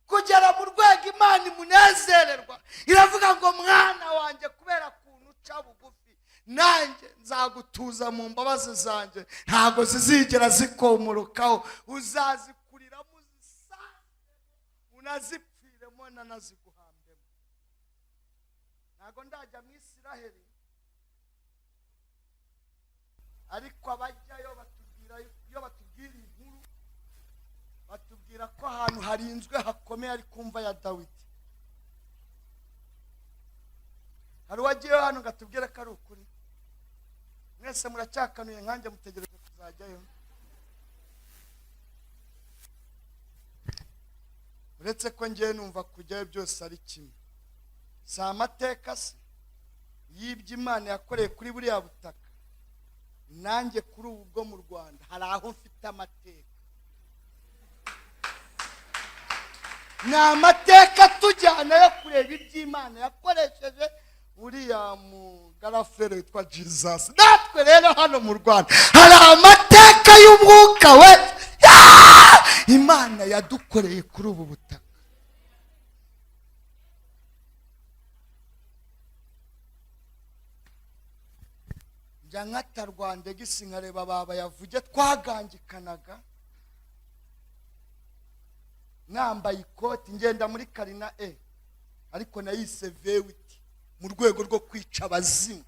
kugera mu rwego Imana imunezererwa. Iravuga ngo mwana wanjye, kubera kuntu uca bugufi, nanjye nzagutuza mu mbabazi zanjye, ntago zizigera zikomurukaho. Uzazikuriramo uzisange, unazipfiremo nanaziguhambemo. Ntago ndajya mu Isiraheli, ariko abajyayo iyo batubwira inkuru, batubwira ko ahantu harinzwe hakomeye ari kumva ya Dawidi. Hari uwagiyeyo hano ngatubwira ko ari ukuri? Mwese muracyakanuye nkanjye mutegereje kuzajyayo? Uretse ko ngiye numva kujyayo byose ari kimwe. Si amateka se y'ibyo Imana yakoreye kuri buriya butaka? Nanjye kuri ubu bwo mu Rwanda hari aho mfite amateka. Ni amateka tujyana yo kureba iby'Imana yakoresheje uriya mugarafere witwa Jesus. Natwe rero hano mu Rwanda hari amateka y'umwuka we Imana yadukoreye kuri ubu butaka. Njya nkata Rwanda gisi nkareba baba yavuge twagangikanaga, nambaye ikoti ngenda muri Karina ariko nayise vewiti mu rwego rwo kwica abazimu.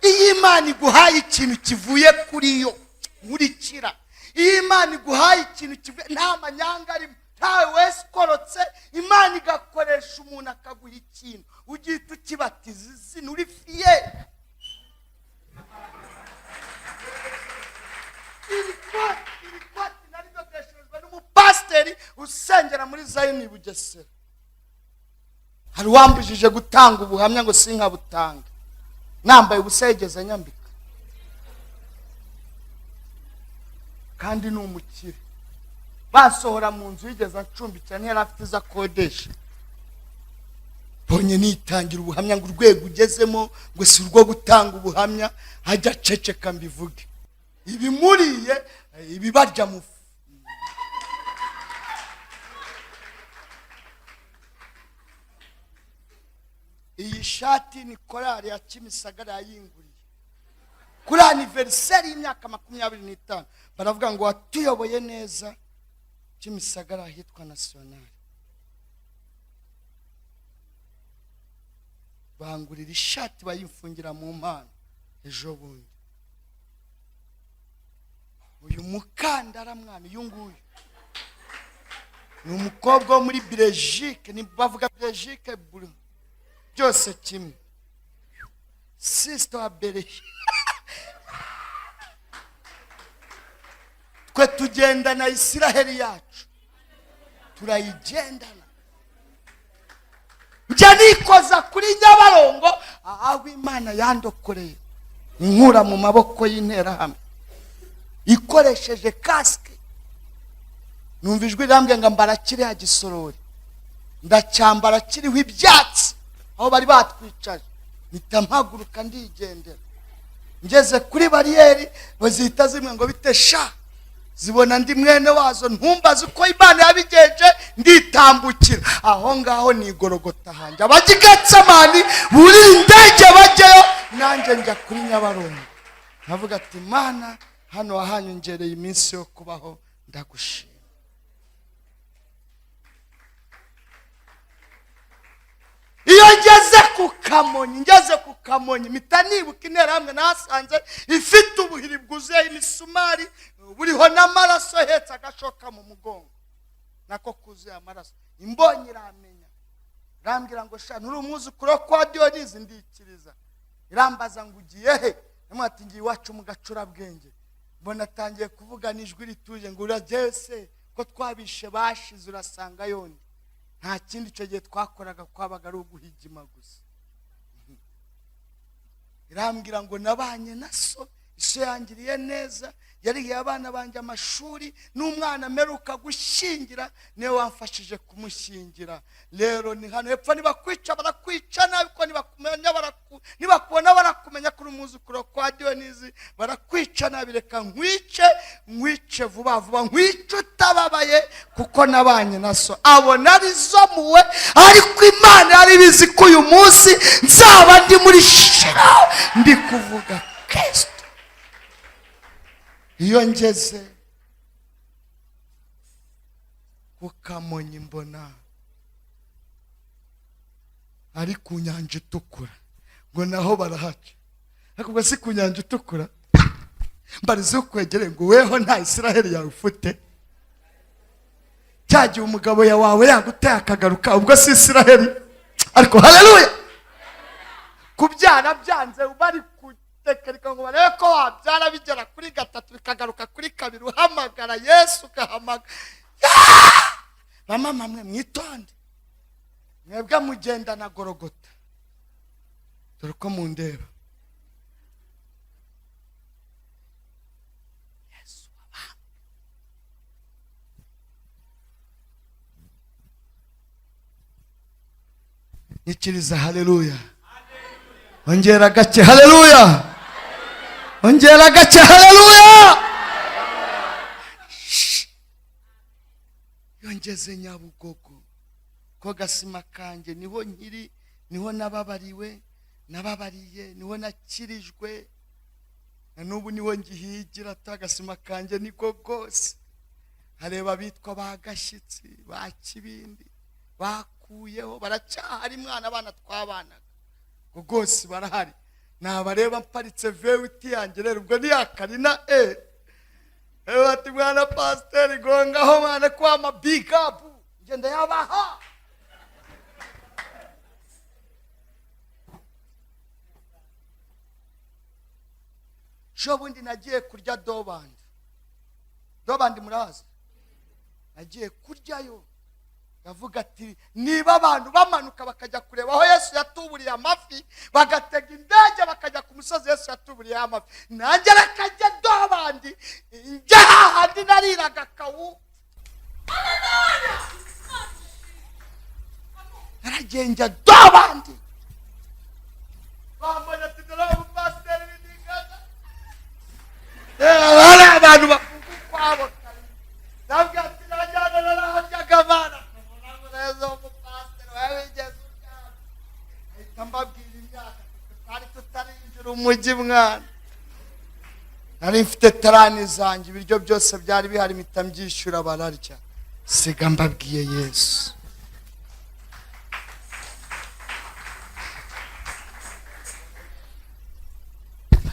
Iyi Imana iguhaye ikintu kivuye kuri yo, nkurikira. Iyi Imana iguhaye ikintu kivuye, nta manyanga arimo, ntawe wese ukorotse. Imana igakoresha umuntu akaguha ikintu, ugihita ukibatiza izina, uri fiye. Iri koti naridodesherezwa n'umupasiteri usengera muri Zayini Bugesera. Hari uwambujije gutanga ubuhamya ngo sinkabutanga, nambaye ubusa yigeze nyambika, kandi ni umukire. Basohora mu nzu yigeze acumbikira, ntiyari afite izo akodesha. Bonye nitangira ubuhamya ngo urwego ugezemo ngo si urwo gutanga ubuhamya, hajya ceceka mbivuge. Ibimuriye ibibarya mufu. Iyi shati ni korali ya Kimisagara yayinguriye kuri anniversaire y'imyaka 25. Baravuga ngo watuyoboye neza Kimisagara hitwa National. Bangurira ishati bayimfungira mu mpano ejo bundi. Uyu mukandara mwana uyu nguyu ni umukobwa wo muri Belgique, ni bavuga Belgique byose kimwe. Sister wa Belgique. Twe tugenda na Isiraheli yacu, turayigendana. Njya nikoza kuri Nyabarongo aho Imana yandokoreye, inkura mu maboko y'interahamwe ikoresheje kasike. Numva ijwi rirambye ngo mbara kiriya gisorori, ndacyambara kiriho ibyatsi aho bari batwicaje, mpita mpaguruka ndigendera. Ngeze kuri bariyeri bazita zimwe ngo bite sha, zibona ndi mwene wazo, ntumbaze uko Imana yabigenje, nditambukira aho ngaho ni Igorogota hanjye. Abagigetsemani buri ndege bajyayo, nanjye njya kuri Nyabarongo. Navuga ati Mana, hano wahanyongereye iminsi yo kubaho, ndagushima. Iyo ngeze ku Kamonyi mpita nibuka interahamwe nasanze ifite ubuhiri bwuzuye imisumari, buriho n'amaraso ahetse agashoka mu mugongo, nako kuzuye amaraso. Imbonye iramenya irambwira ngo sha nturi umwuzukuru kwa Diyonizi, ndikiriza. Irambaza ngo ugiye he? Ati ngiye iwacu mu Gacurabwenge. Mbona atangiye kuvuga n'ijwi rituje ngo uragiye se ko twabishe bashize urasanga yoni. Nta kindi icyo gihe twakoraga kwabaga ari uguhigima gusa. Irambwira ngo nabanye na so, iso yangiriye neza, yarihiye abana banjye amashuri, n'umwana meruka gushyingira niwe wamfashije kumushyingira. Rero ni hano hepfo nibakwica barakwica nabi, ko nibakubona barakumenya kuri umwuzukuru kwa Diyonizi barakwica nabi. Reka nkwice vuba vuba, nkwice utababaye, kuko nabanye na so. Abona ari zo muwe, ariko Imana yari bizi ko uyu munsi nzaba ndi muri Shira ndi kuvuga Kristo. Iyo ngeze ku Kamonyi mbona ari ku Nyanja Itukura, ngo naho barahaca. Ariko si ku Nyanja Itukura mbarize ukwegereye ngo weho nta Isiraheli yawe ufite. Cyagiye umugabo wawe yaguteye akagaruka, ubwo si Isiraheli. Ariko haleluya, kubyara byanze bari tekereka ngo barebe ko wabyara bigera kuri 3 bikagaruka kuri 2, uhamagara Yesu ugahamagara. Mama mwe mwitonde, mwebwe mugenda na Gorogota, dore ko mundeba. Yesu nikiriza. Haleluya, ongera gake. Haleluya, ongera gake. Haleluya. Yongeze Nyabugogo ko Gasima kanjye niho nkiri, niho nababariye, niho nakirijwe, na n'ubu niho ngihigira. Tagasima kanjye niko gose. Hareba bitwa bagashyitsi, bakibindi bakuyeho, baracyahari mwana abana twabanaga gose barahari. Nabareba mparitse vewiti yanjye rero ubwo niyakarina ati mwana pasiteri gongaho mwana kwa ma big up ngenda yabaha. Shobundi nagiye kurya dobandi murazi, nagiye kuryayo. Yavuga ati niba abantu bamanuka bakajya kureba aho Yesu yatuburiye amafi, bagatega indege bakajya ku musozi Yesu yatuburiye amafi, nanjye rakajya dobandi njya hahandi nariraga kawu. Naragenda dobandi. Bambona ati dore pasiteri b'indigana. Hari abantu bavuga kwabo. Nabwo ati najyana narahajyaga bana. Umujyi mwana nari mfite tarani zanjye, ibiryo byose byari bihari, mpita mbyishyura bararya. Siga mbabwiye Yesu.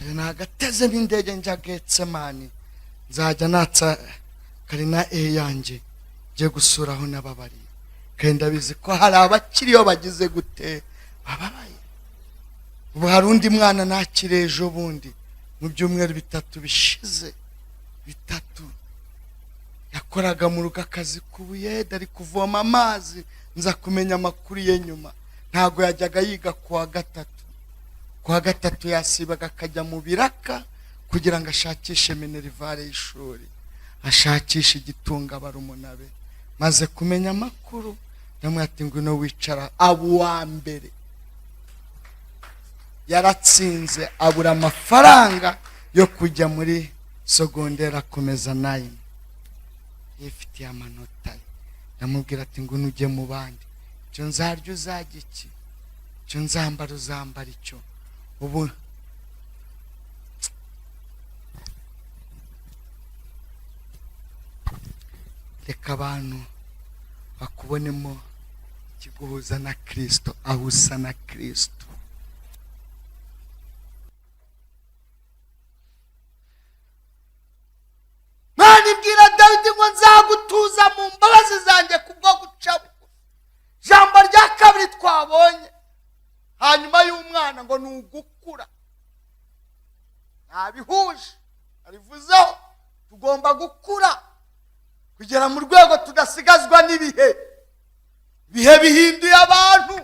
Ayo nagateze n'indege njya Getsemani, nzajya natsa Karina yanjye ngiye gusura aho nababariye. Kandi ndabizi ko hari abakiriyo bagize gute bababaye. Ubu hari undi mwana nakire ejo bundi mu byumweru 3 bishize, 3 yakoraga mu rugo akazi k'ubuyede, ari kuvoma amazi. Nza kumenya amakuru ye nyuma, ntago yajyaga yiga kuwa gatatu yasibaga akajya mu biraka kugira ngo ashakishe minerivare y'ishuri, ashakishe igitunga barumuna be. Maze kumenya amakuru namwati ngwino wicara. Abo wa mbere yaratsinze, abura amafaranga yo kujya muri segonderi akomeza 9, yifitiye amanota. Namubwira ati ngwino ujye mu bandi, cyo nzarya uzajya iki, cyo nzambara uzambara icyo. Ubu reka abantu bakubonemo ikiguhuza na Kristo, aho usa na Kristo. Mani bwira Dawidi ngo nzagutuza mu mbabazi zanjye kubwo guca bugufi. Jambo rya kabiri ugukura. Ntabihuje arivuzeho, tugomba gukura kugera mu rwego tudasigazwa n'ibihe. Ibihe bihinduye abantu,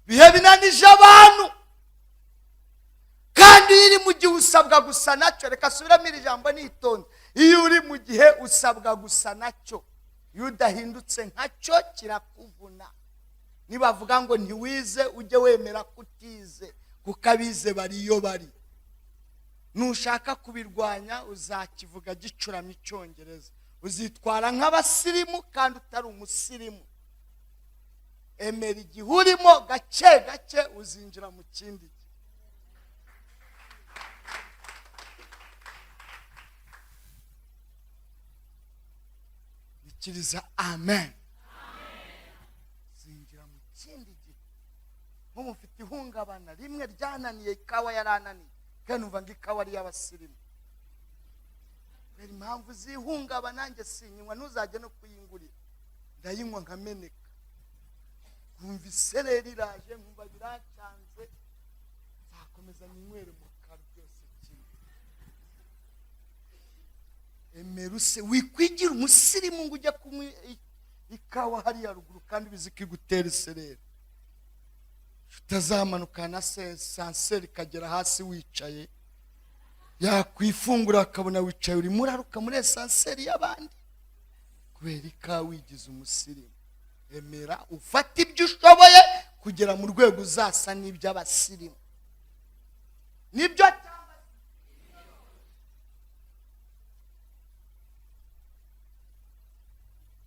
ibihe binanije abantu, kandi iyo uri mu gihe usabwa gusa nacyo. Reka subiramo iri jambo nitonde. Iyo uri mu gihe usabwa gusa nacyo, iyo udahindutse nkacyo kirakuvuna. Nibavuga ngo ntiwize, ujye wemera ko utize, kuko abize bari iyo bari. Nushaka kubirwanya uzakivuga gicuramye icyongereza, uzitwara nk'abasirimu kandi utari umusirimu. Emera igihe urimo, gake gake uzinjira mu kindi. Ikiriza amen. Zinjira mu kindi gihe. Mufite ihungabana rimwe ryananiye, ikawa yarananiye, kandi numva ngo ikawa ari y'abasirimu. Impamvu zihungabana nanjye sinyinywa, ntuzajye no kuyingurira. Ndayinywa nkameneka. Nkumva isereri iraje, nkumva biracanze, nzakomeza ninywere mu karo byose kimwe. Emeruse wikwigira umusirimu ngo ujye kunywa ikawa hariya ruguru kandi biziki gutera isereri. Utazamanuka na sanseri kagera hasi wicaye, yakwifungura akabona wicaye uri muraruka muri esanseri y'abandi kubera ikawa wigize umusirimu. Emera ufata ibyo ushoboye kugera mu rwego uzasa n'iby'abasirimu. Nibyo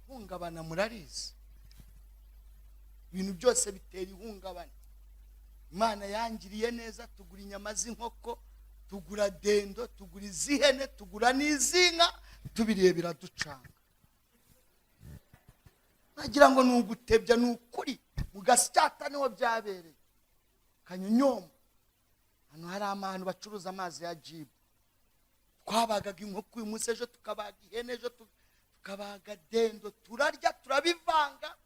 ihungabana murarizi. Ibintu byose bitera ihungabana. Imana yangiriye neza, tugura inyama z'inkoko, tugura dendo, tugura izihene, tugura n'izinka, tubiriye biraducanga. Nagira ngo nugutebya nukuri, mu Gasyata niho byabereye. Kanyonyomba hano hari abantu bacuruza amazi ya Jibu. Twabagaga inkoko uyu munsi, ejo tukabaga ihene, ejo tukabaga dendo, turarya turabivanga.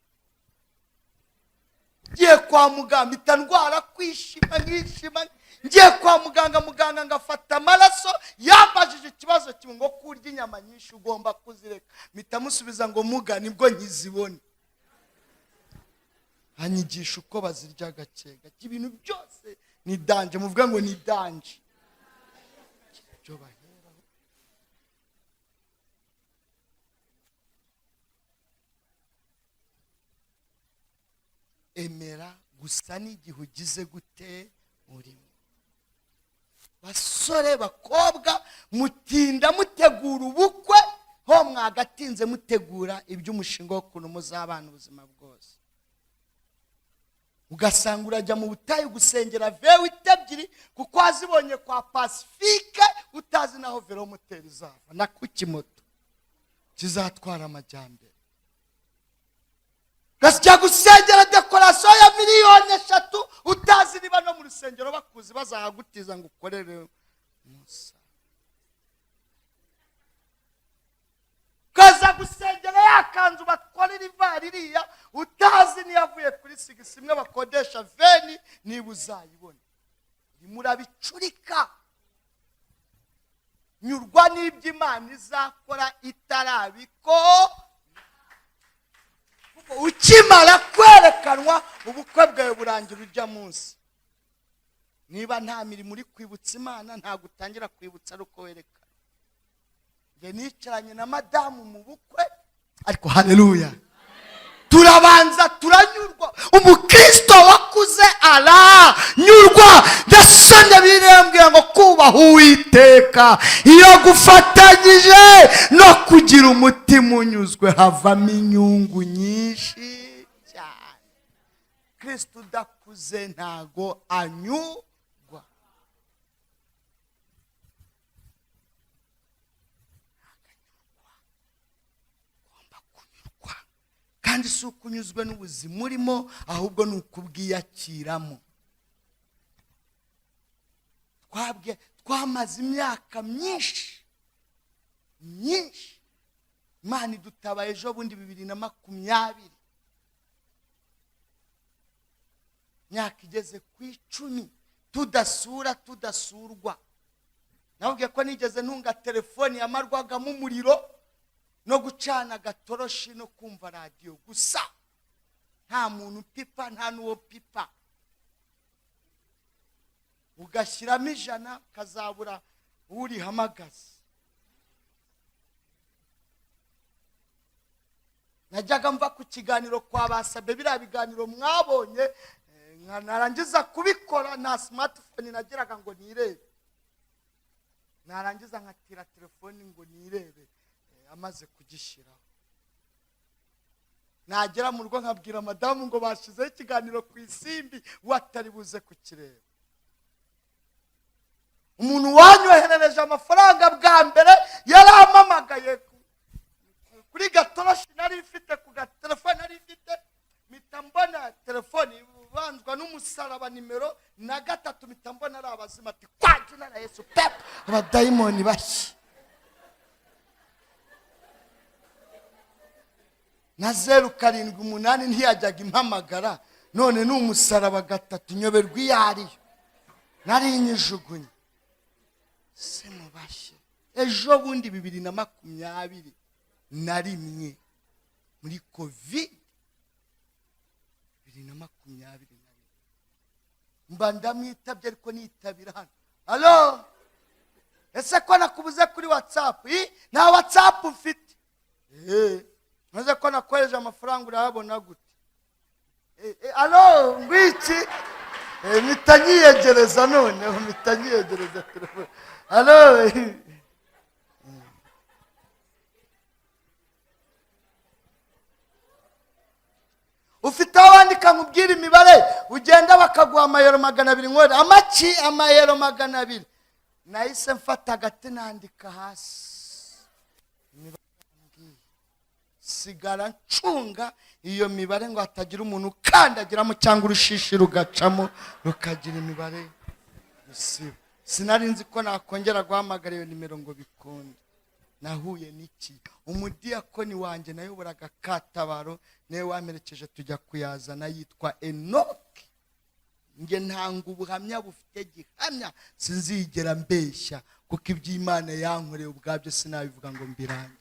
Ngiye kwa muganga mpita ndwara kwishima nkishima. Ngiye kwa muganga, muganga ngafata amaraso, yambajije ikibazo kimwe ngo kurya inyama nyinshi ugomba kuzireka. Mpita musubiza ngo muga nibwo nkizibone. Anyigisha uko bazirya gake gake. Ibintu byose ni danje, muvuga ngo ni danje. Cyo baheraho. Emera gusa n'igihe ugize gute urimo. Basore bakobwa mutinda mutegura ubukwe, ho mwagatinze mutegura iby'umushinga wo kuntu muzabana ubuzima bwose. Ugasanga urajya mu butayu gusengera vewite ebyiri kuko wazibonye kwa Pacifique, utazi naho velomoteri izava na kuki moto kizatwara amajyambere. Gasijya gusengera dekorasiyo ya miliyoni 3, utazi niba no mu rusengero bakuzi bazahagutiza ngo ukorere Musa. Kaza gusengera yakanzu batwarira ivaririya, utazi niyavuye kuri sigisi imwe bakodesha veni, niba uzayibona. Murabicurika. Nyurwa n'ibyo Imana izakora itarabiko. Ukimara kwerekanwa ubukwe bwawe burangira ujya munsi. Niba nta mirimo uri kwibutsa Imana, nta gutangira kwibutsa uko werekana. Nge nicaranye na madamu mu bukwe, ariko haleluya, turabanza turanyurwa. Umukristo wakuze aranyurwa. Ndasomye birembwira ngo kubaha Uwiteka iyo gufatanyije no kugira umutima unyuzwe havamo inyungu nyinshi cyane. Kristo udakuze ntago anyurwa. Kandi si ukunyuzwe n'ubuzima urimo, ahubwo ni ukubwiyakiramo. Twamaze imyaka myinshi Imana idutabaye ejo bundi 2020. myaka igeze ku 10 tudasura tudasurwa. Nabwiye ko nigeze ntunga telefoni yamarwagamo umuriro no gucana agatoroshi no kumva radio gusa, nta muntu pipa nta nuwo pipa. Ugashyiramo 100 kazabura uri hamagaza. Najyaga mva ku kiganiro kwa Basabe, biriya biganiro mwabonye, narangiza kubikora na smartphone nagiraga ngo nirebe, narangiza nkatira telefoni ngo nirebe, amaze kugishyiraho. Nagera mu rugo nkabwira madamu ngo bashizeho ikiganiro ku Isimbi, watari buze kukireba. Umuntu wanyoherereje amafaranga bwa mbere yarampamagaye kuri gatoroshi nari mfite, ku telefone nari mfite, mpita mbona telefoni banzwa n'umusaraba nimero na 3, mpita mbona ari abazima, ati kwa jina la Yesu pep abadayimoni bashyi. Na 078 ntiyajyaga impamagara, none n'umusaraba 3 nyoberwa iyariyo, nari nyijugunye. Se mubashye ejo bundi 2021 muri covid 2021 mba ndamwitabye, ariko nitabira hano. Allo, ese ko nakubuze kuri WhatsApp? Nta WhatsApp mfite. Maze ko nakohereje amafaranga urabona gute? Allo, ngwiki mitanyiyegereza, none mitanyiyegereza telefone. Allo, ufite wandika nkubwira imibare, ugenda bakaguha amayero 200 nkore amaki amayero 200. Nahise mfata agati nandika hasi sigara ncunga iyo mibare ngo hatagira umuntu ukandagiramo cyangwa urushishi rugacamo rukagira imibare gusiba. Sinari nzi ko nakongera guhamagara iyo nimero ngo bikunde. Nahuye n'iki, umudiyakoni wanjye nayoboraga Katabaro, newe wamerekeje tujya kuyazana, yitwa Enoki. Nge ntanga ubuhamya bufite gihamya, sinzigera mbeshya, kuko iby'Imana yankoreye ubwabyo sinabivuga ngo mbirange.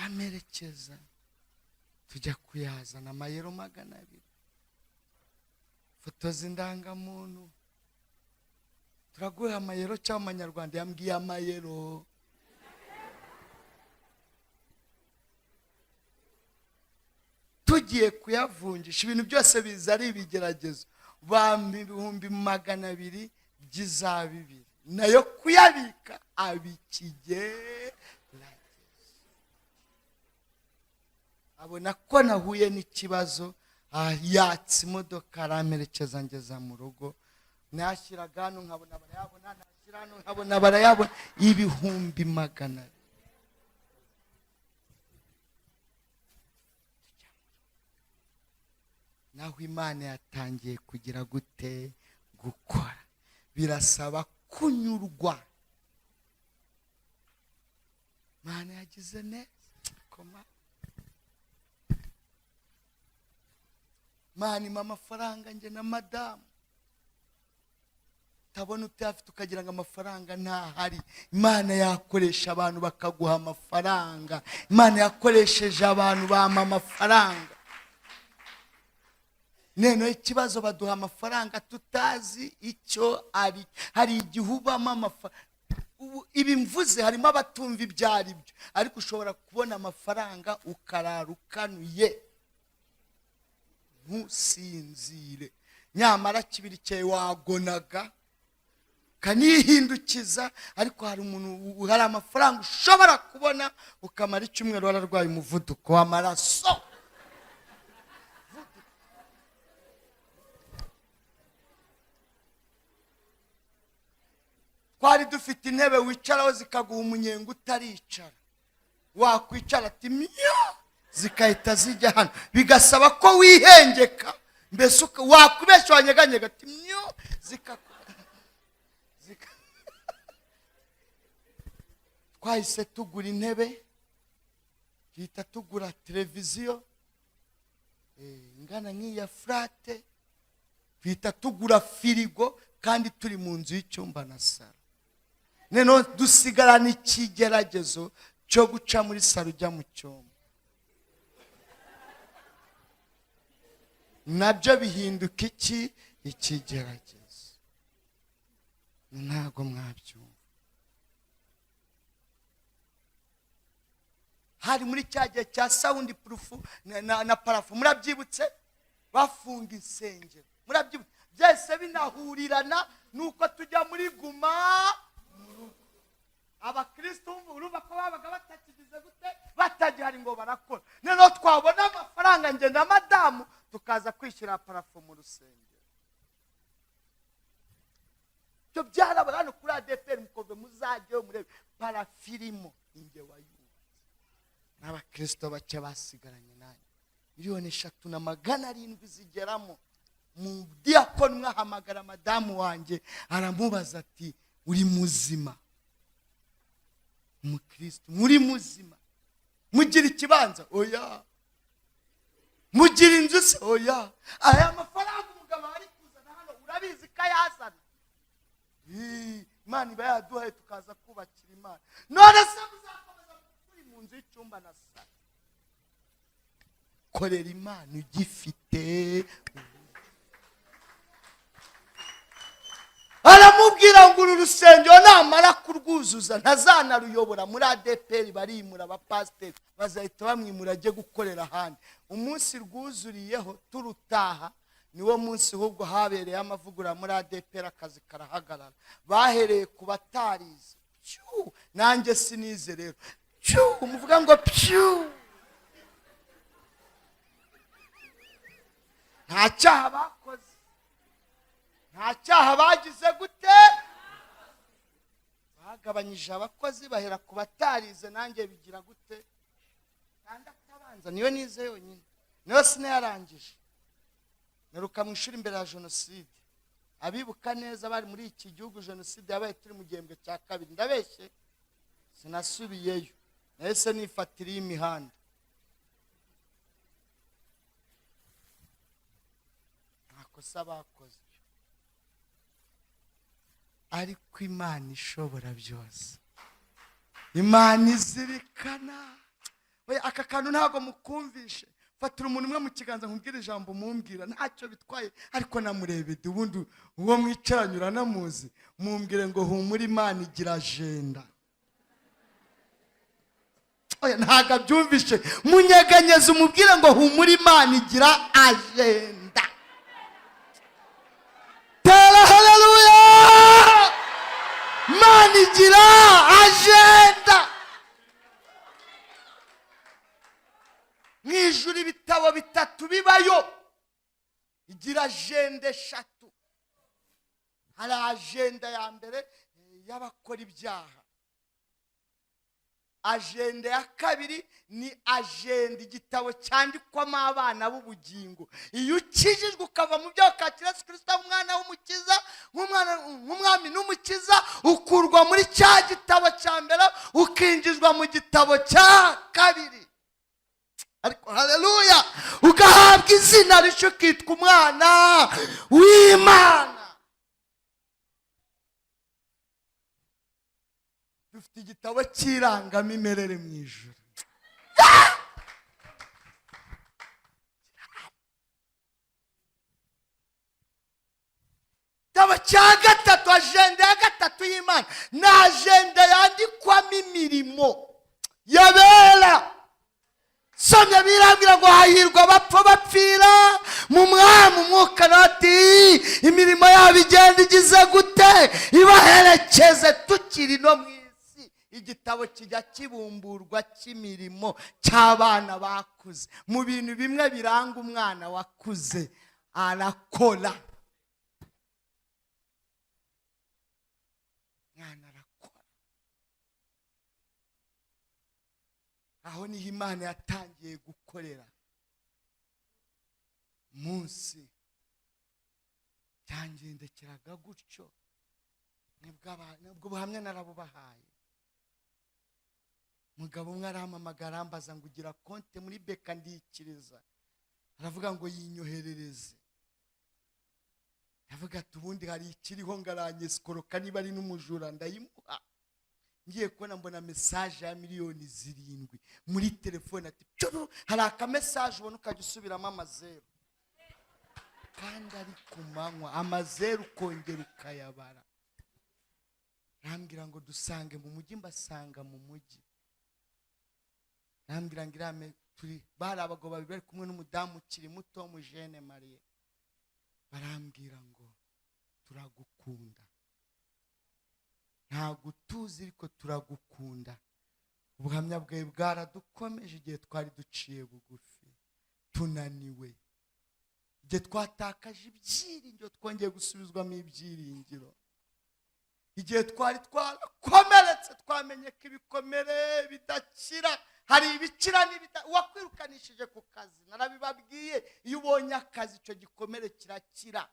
Amerekeza tujya kuyazana amayero 200, foto z'indangamuntu. Turaguha amayero cyangwa amanyarwanda? Yambwiye amayero. Tugiye kuyavunjisha, ibintu byose biza ari ibigeragezo. Bambi 200 by'izabibiri, nayo kuyabika abikigeragezo. Abona ko nahuye n'ikibazo, yatse imodoka aramerekeza ngeza mu rugo. Nashyiraga hano nkabona barayabona, nashyira hano nkabona barayabona, 200,000. Naho Imana yatangiye kugira gute gukora, birasaba kunyurwa. Imana yagize neza koma. Mani amafaranga nge na madamu tabona utafite ukagira ngo amafaranga ntahari. Imana yakoresha abantu bakaguha amafaranga. Imana yakoresheje abantu bama amafaranga. Neno ikibazo baduha amafaranga tutazi icyo ari. Hari igihe ubamo amafaranga, ibi mvuze harimo abatumva ibyari byo, ariko ushobora kubona amafaranga ukararukanuye ntusinzire, nyamara kibirikeye wagonaga kanihindukiza. Ariko hari umuntu, hari amafaranga ushobora kubona ukamara icyumweru wararwaye umuvuduko w'amaraso. Twari dufite intebe wicaraho zikaguha umunyenga utaricara, wakwicara ati miyo zikahita zijya hano, bigasaba ko wihengeka, mbese wakubesha wanyeganyega ati miyo twahise tugura intebe, tuhita tugura televiziyo, ingana nk'iya furate, twita tugura firigo kandi turi mu nzu y'icyumba na saro. Noneho dusigarana ikigeragezo cyo guca muri saro ujya mu cyumba, nabyo bihinduka iki? Ikigeragezo. Ntabwo mwabyumva. Hari muri cya gihe cya sound proof na parafu, murabyibutse? Bafunga insengero, murabyibutse? Byese binahurirana nuko tujya muri guma mu rugo. Abakristo urumva ko babaga batakigize gute? Batagihari ngo barakora. Noneho twabona amafaranga nge na madamu tukaza kwishyura parafu mu rusengero. Byo byarabara hano kuri ADPR, mukove muzajyeho murebe parafirimo inge wayubatse. N'abakristo bake basigaranye nanjye. 3,700,000 zigeramo. Mu diakoni mwahamagara madamu wanjye aramubaza ati uri muzima? Umukristo, muri muzima? Mugira ikibanza? Oya. Mugira inzu se? Oya. Aya mafaranga umugabo ari kuzana hano urabizi ko ayazana? Imana iba yaduhaye tukaza kubakira Imana. None se muzakomeza kuri mu nzu y'icyumba na saro? Korera Imana ugifite. Aramubwira ngo uru rusengero namara kurwuzuza ntazanaruyobora. Muri ADPR barimura abapasiteri, bazahita bamwimura ajye gukorera ahandi. Umunsi rwuzuriyeho turutaha niwo munsi ahubwo habereye amavugurura muri ADPR, akazi karahagarara. Bahereye ku batarize. Nanjye sinize rero. Umuvuga ngo nta cyaha bakoze, nta cyaha bagize gute? Bagabanyije abakozi bahera ku batarize, nanjye bigira gute? Kandi atabanza niyo nize yonyine, niyo sinayarangije. Neruka mu ishuri imbere ya jenoside. Abibuka neza bari muri iki gihugu jenoside yabaye turi mu gihembwe cya kabiri. Ndabeshye? Sinasubiyeyo, nahise nifatiriye imihanda. Ntakosa bakoze, ariko Imana ishobora byose. Imana izirikana. Oya, aka kantu ntago mukumvishe. Fatira umuntu umwe mu kiganza nkubwire ijambo mumbwira, ntacyo bitwaye, ariko namurebede ubundi uwo mwicaranye uranamuzi, mumbwire ngo humura Imana igira agenda. Oya, ntago abyumvishe. Munyeganyeze umubwire ngo humura Imana igira agenda. Tera haleluya! Imana igira agenda. Mwijuru ibitabo 3 bibayo, igira agenda 3. Hari agenda ya mbere y'abakora ibyaha. Agenda ya kabiri ni agenda igitabo cyandikwamo abana b'ubugingo. Iyo ukijijwe ukava mu byaha ukakira Yesu Kristo umwana w'umukiza, nk'umwami n'umukiza, ukurwa muri cya gitabo cya mbere ukinjizwa mu gitabo cya kabiri. Ariko haleluya, ugahabwa izina rishyo kitwa umwana w'Imana. Dufite igitabo cy'irangamimerere mu ijuru. Igitabo cya gatatu, agenda ya gatatu y'Imana, ni agenda yandikwamo imirimo yabera. Somya birambwira ngo hahirwa abapfa bapfira mu mwami umwuka nati imirimo yabo igenda igize gute? Ibaherekeze tukiri no mu isi. Igitabo kijya kibumburwa cy'imirimo cy'abana bakuze. Mu bintu bimwe biranga umwana wakuze, arakora. Mwana arakora. Aho niho Imana yatangiye gukorera. Munsi cyangendekeraga gutyo, nibwo buhamya narabubahaye. Mugabo umwe arampamagara ambaza ngo ugira konte muri Beka ndikiriza. aravuga ngo yinyoherereze. Yavuga ati ubundi hari ikiriho ngaranyesikoroka niba ari n'umujura ndayimuha. Ngiye kubona mbona message ya miliyoni 7 muri telefone, ati hari akamesaje ubona ukajya usubiramo amazeru, kandi ari ku manywa amazeru kongera ukayabara. Rambwira ngo dusange mu mujyi, mbasanga mu mujyi. Rambwira ngo irame turi bari abagabo babiri bari kumwe n'umudamu ukiri muto mu Jeune Marie. Barambwira ngo turagukunda, ntabwo tuzi ariko turagukunda. Ubuhamya bwawe bwaradukomeje igihe twari duciye bugufi, tunaniwe, igihe twatakaje ibyiringiro twongeye gusubizwamo ibyiringiro, igihe twari twarakomeretse twamenye ko ibikomere bidakira, hari ibikira wakwirukanishije ku kazi. Narabibabwiye, iyo ubonye akazi icyo gikomere kirakira.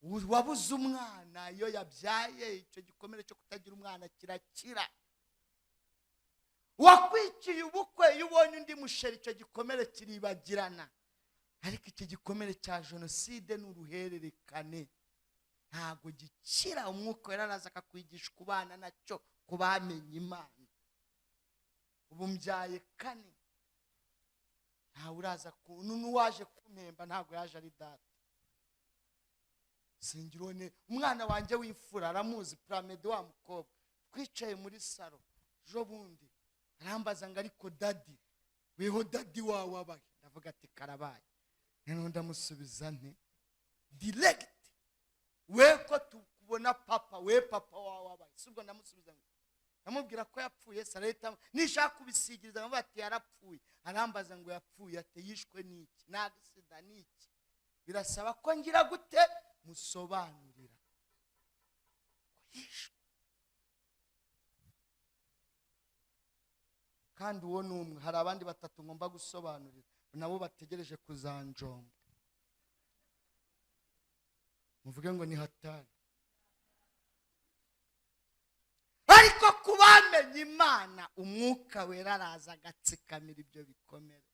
Wabuze umwana, iyo yabyaye icyo gikomere cyo kutagira umwana kirakira. Wakwikiye ubukwe, iyo ubonye undi musheri icyo gikomere kiribagirana. Ariko icyo gikomere cya jenoside n'uruhererekane ntabwo gikira. Umwuka wera araza akakwigisha kubana nacyo, kubamenye Imana. Ubu mbyaye 4, ntawe uraza n'uwaje kumpemba ntabwo yaje ari data. Singirone umwana wanjye w'imfura aramuzi, Pramede wa mukobwa, twicaye muri salo jo bundi arambaza ngo ariko dadi weho dadi wawe abahe? Ndavuga ati karabaye. None ndamusubiza nte direct, we ko tukubona papa, we papa wawe abahe? Subwo ndamusubiza ngo namubwira ko yapfuye. Sareta nishaka kubisigiriza ngo bati yarapfuye. Arambaza ngo yapfuye ate, yishwe n'iki, nagisida n'iki? Birasaba ko ngira gute musobanurira ko yishwe. Kandi uwo numwe, hari abandi 3 ngomba gusobanurira, nabo bategereje kuzanjomba. Muvuge ngo ni hatari. Ariko kubamenye Imana, umwuka wera araza agatsikamira ibyo bikomere.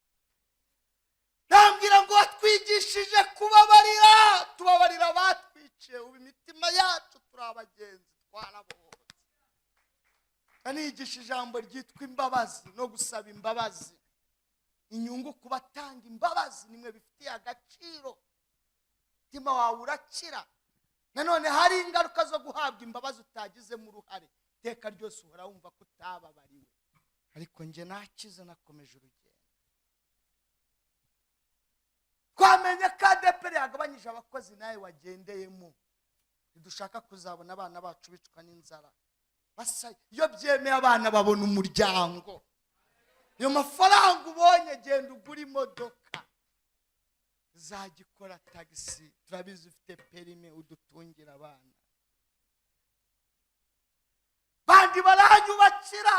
Nambwira ngo watwigishije kubabarira, tubabarira batwiciye, ubu imitima yacu turabagenzi twarabohotse. Anigisha ijambo ryitwa imbabazi no gusaba imbabazi. Inyungu kubatanga imbabazi nimwe bifitiye agaciro, umutima wawe urakira. Nanone hari ingaruka zo guhabwa imbabazi utagizemo uruhare, iteka ryose uhora wumva ko utababariwe. Ariko nje nakize, nakomeje urugendo. Twamenye ko ADEPR yagabanyije abakozi nawe wagendeyemo. Ntidushaka kuzabona abana bacu bicwa n'inzara. Basa iyo byemeye abana babona umuryango. Iyo mafaranga ubonye genda ugura imodoka, zagikora taxi, turabizi ufite perime udutungira abana. Bandi baranyubakira,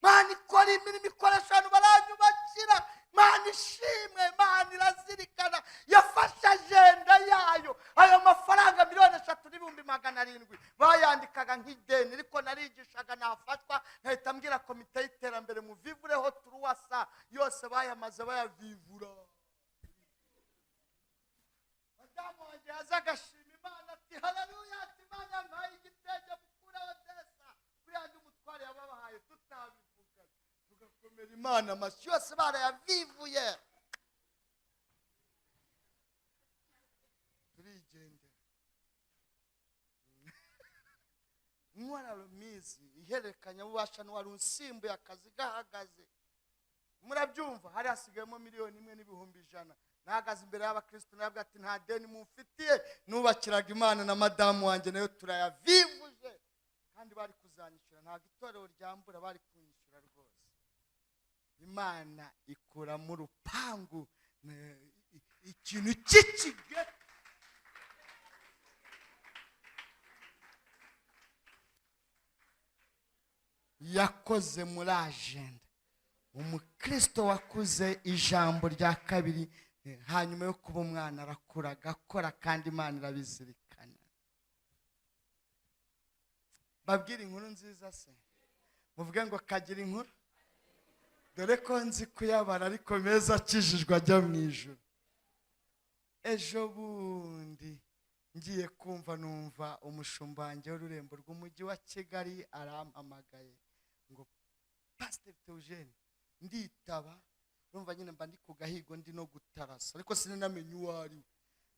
Mana ikora imirimo ikoresha abantu baranyubakira. Mana ishimwe, Mana irazirikana, yafashe agenda yayo. Ayo mafaranga 3,700,000 bayandikaga nk'ideni, ariko narigishaga nafatwa nkahita mbwira komite y'iterambere muvivureho turuwasa yose bayamaze bayavivura. Madamu wanjye yazagashima Imana ati haleluya, ati Imana mpaye igitege mukura Odessa kuyandi umutware yababahaye tutabivuga, tugakomera Imana amashyi yose barayavivuye. Turigende Mwara rumizi iherekanya bubasha n'uwari unsimbuye akazi gahagaze. Murabyumva, hari hasigayemo 1,100,000. Nahagaze imbere y'abakristo nabwo ati nta deni mumfitiye, nubakiraga Imana na madamu wanjye nayo turayavivuje, kandi bari kuzanyishyura, ntabwo itorero ryambura, bari kunyishyura rwose. Imana ikura mu rupangu ikintu cy'ikige. Yakoze muri agenda. Umukristo wakuze ijambo rya kabiri, hanyuma yo kuba umwana arakura agakora, kandi Imana irabizirikana. Babwira inkuru nziza se, muvuge ngo kagira inkuru. dore ko nzi kuyabara ariko meza akijijwe ajya mu ijuru. Ejo bundi ngiye kumva numva umushumba wanjye w'ururembo rw'umujyi wa Kigali arampamagaye ngo Pastor Theogene, nditaba. Urumva nyine mba ndi ku gahigo ndi no gutarasa ariko sinamenye uwo ari we.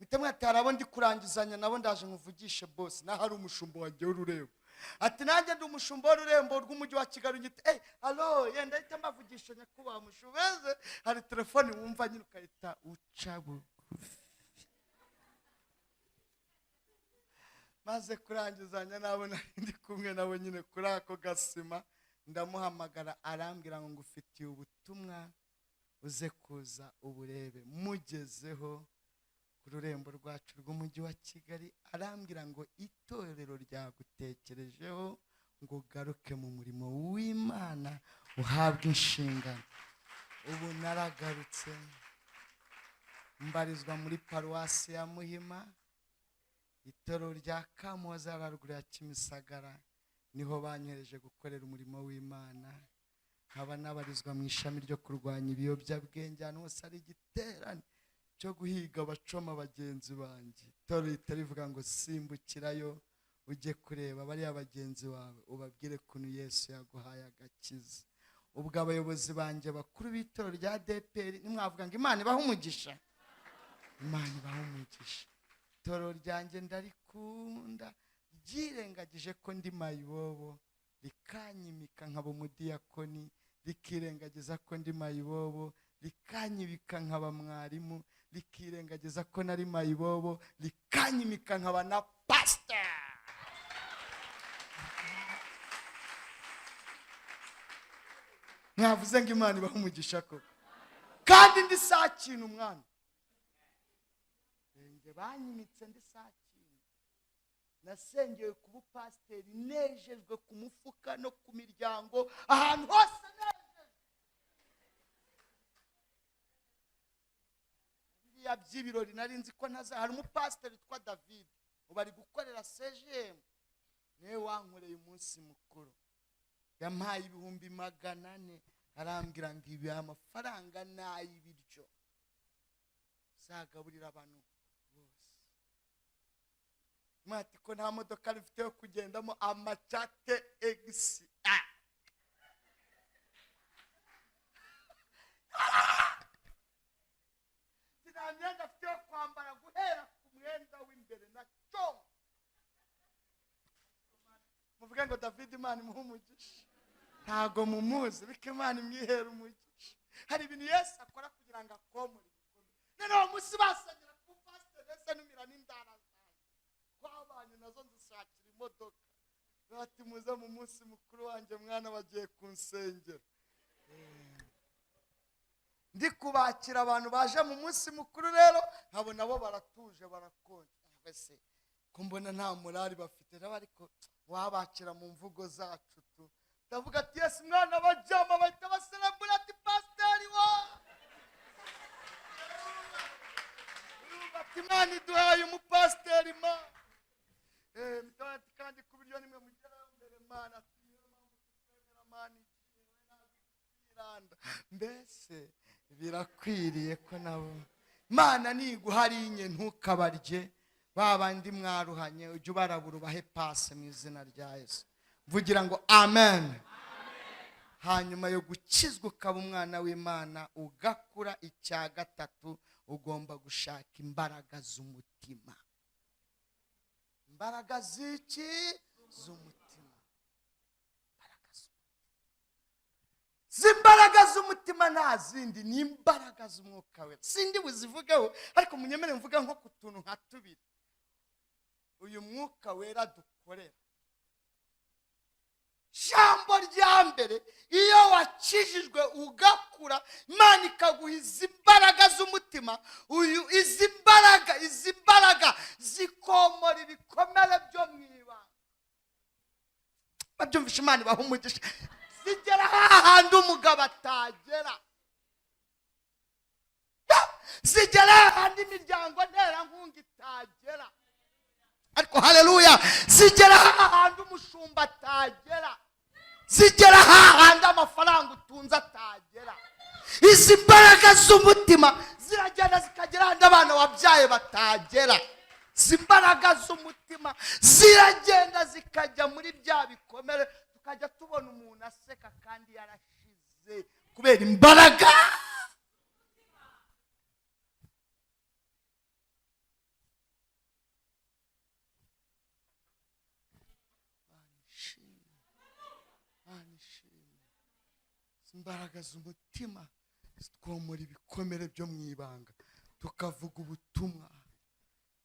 Mitemwe atarabo ndi kurangizanya nabo ndaje nkuvugishe boss na hari umushumba wanjye w'ururembo. Ati nanjye ndi umushumba w'ururembo rw'umujyi wa Kigali. Ngite allo yenda ita mbavugisha nyakuba mushubeze hari telefone wumva nyine ukahita uca bugufi. Maze kurangizanya nabo ndi kumwe nabo nyine kuri ako gasima, ndamuhamagara arambwira ngo ngufitiye ubutumwa uze kuza uburebe. Mugezeho ku rurembo rwacu rw'umujyi wa Kigali arambwira ngo itorero ryagutekerejeho ngo ugaruke mu murimo w'Imana uhabwe inshingano. Ubu naragarutse mbarizwa muri paruwasi ya Muhima, itorero rya Kamuhoza raruguru ya Kimisagara, niho banyohereje gukorera umurimo w'Imana. Nkaba nabarizwa mu ishami ryo kurwanya ibiyobyabwenge, hano hose ari igiterane cyo guhiga abacoma bagenzi banjye. Itorero rihita rivuga ngo simbukirayo ujye kureba bariya bagenzi bawe ubabwire kuntu Yesu yaguhaye agakiza. Ubwo abayobozi banjye bakuru b'itorero rya ADEPR nimwavuga ngo Imana ibahe umugisha, Imana ibahe umugisha. Itorero ryanjye ndarikunda, ryirengagije ko ndi mayibobo rikanyimika nkaba umudiyakoni, rikirengagiza ko ndi mayibobo rikanyibika nkaba mwarimu, rikirengagiza ko nari mayibobo rikanyimika nkaba na pastor. Mwavuze ngo Imana ibahe umugisha ko kandi ndi saa kintu umwana nge banyimitse ndi saa kintu. Nasengeye ku bupasiteri nejejwe ku mufuka no ku miryango ahantu hose nejejwe. Biriya by'ibirori nari nzi ko hari umupasiteri witwa David ubari gukorera CGM, niwe wankoreye umunsi mukuru. Yampaye 400 arambwira ngo ibi amafaranga n'ay'ibiryo zagaburira abantu bose. Mwati ko nta modoka rifite yo kugendamo amacate egisi. Nta myenda afite yo kwambara guhera ku mwenda w'imbere na cyo. Muvuge ngo David Imana imuhe umugisha. Ntago mumuzi bike Imana imwihera umugisha. Hari ibintu Yesu akora kugira ngo akomore. None umunsi basengera ku pastor Yesu numira n'indara zanjye. Kwabanye nazo nzishakira imodoka. Bati muze mu munsi mukuru wanjye mwana bagiye kunsengera. Ndi kubakira abantu baje mu munsi mukuru rero nkabo nabo baratuje barakonje. Wese kumbona nta morali bafite raba ariko wabakira mu mvugo zacu tu. Ndavuga ati Yesu mwana bajyama bahita baselebura ati pasiteri wa ati Imana iduhaye umupasiteri ma mitati kandi ku biryo nimwe mugera mbere Mana Mana mbese birakwiriye ko nabo Mana niguhari inye ntukabarye babandi mwaruhanye ujye ubarabura ubahe pase mu izina rya Yesu. Vugira ngo amen. Hanyuma yo gukizwa ukaba umwana w'Imana ugakura, icya gatatu ugomba gushaka imbaraga z'umutima. Imbaraga z'iki? Z'umutima. Zimbaraga z'umutima nta zindi ni imbaraga z'umwuka we. Sindi buzivugeho ariko munyemere mvuga nko ku tuntu nka tubiri uyu mwuka wera dukorera. Jambo rya mbere, iyo wakijijwe ugakura Imana ikaguha izi mbaraga z'umutima, izi mbaraga zikomora ibikomere byo mwibanga. Babyumvisha Imana ibaha umugisha. Zigera hahandi umugabo atagera, zigera hahandi imiryango nterankunga itagera, ariko haleluya, zigera hahandi umushumba atagera. zigera hahandi amafaranga utunze atagera. Izi mbaraga z'umutima ziragenda zikagera ahandi abana wabyaye batagera. Izi mbaraga z'umutima ziragenda zikajya muri bya bikomere, tukajya tubona umuntu aseka kandi yarashize kubera imbaraga. Imbaraga z'umutima zitwomora ibikomere byo mu ibanga, tukavuga ubutumwa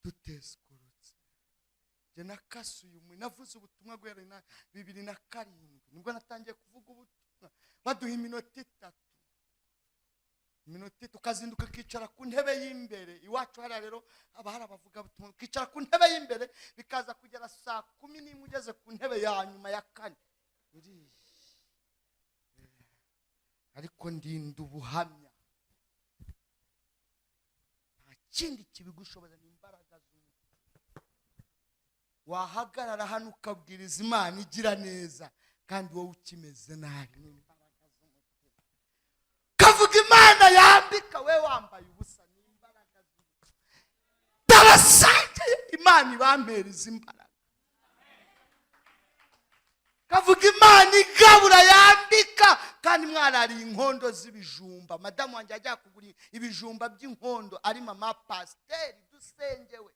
duteskurutse. Jye nakasuye navuze ubutumwa guhera 2007 nibwo natangiye kuvuga ubutumwa. Baduha iminota 3, tukazinduka kicara ku ntebe y'imbere. Iwacu hariya rero haba hari abavuga ubutumwa, kicara ku ntebe y'imbere bikaza kugera saa 10 ugeze ku ntebe ya nyuma ya 4. Ariko ndinda ubuhamya, nta kindi kibigushoboza n'imbaraga z'umutima. Wahagarara hano ukabwiriza Imana igira neza kandi wowe ukimeze nabi, n'imbaraga z'umutima. Kavuga Imana yambika we wambaye ubusa, n'imbaraga z'umutima. Ndabasangeye Imana ibampereza imbaraga. Kavuga Imana igabura yambika kandi mwarariye inkondo z'ibijumba. Madamu wanjye ajya kugura ibijumba by'inkondo ari mama pasiteri dusengewe.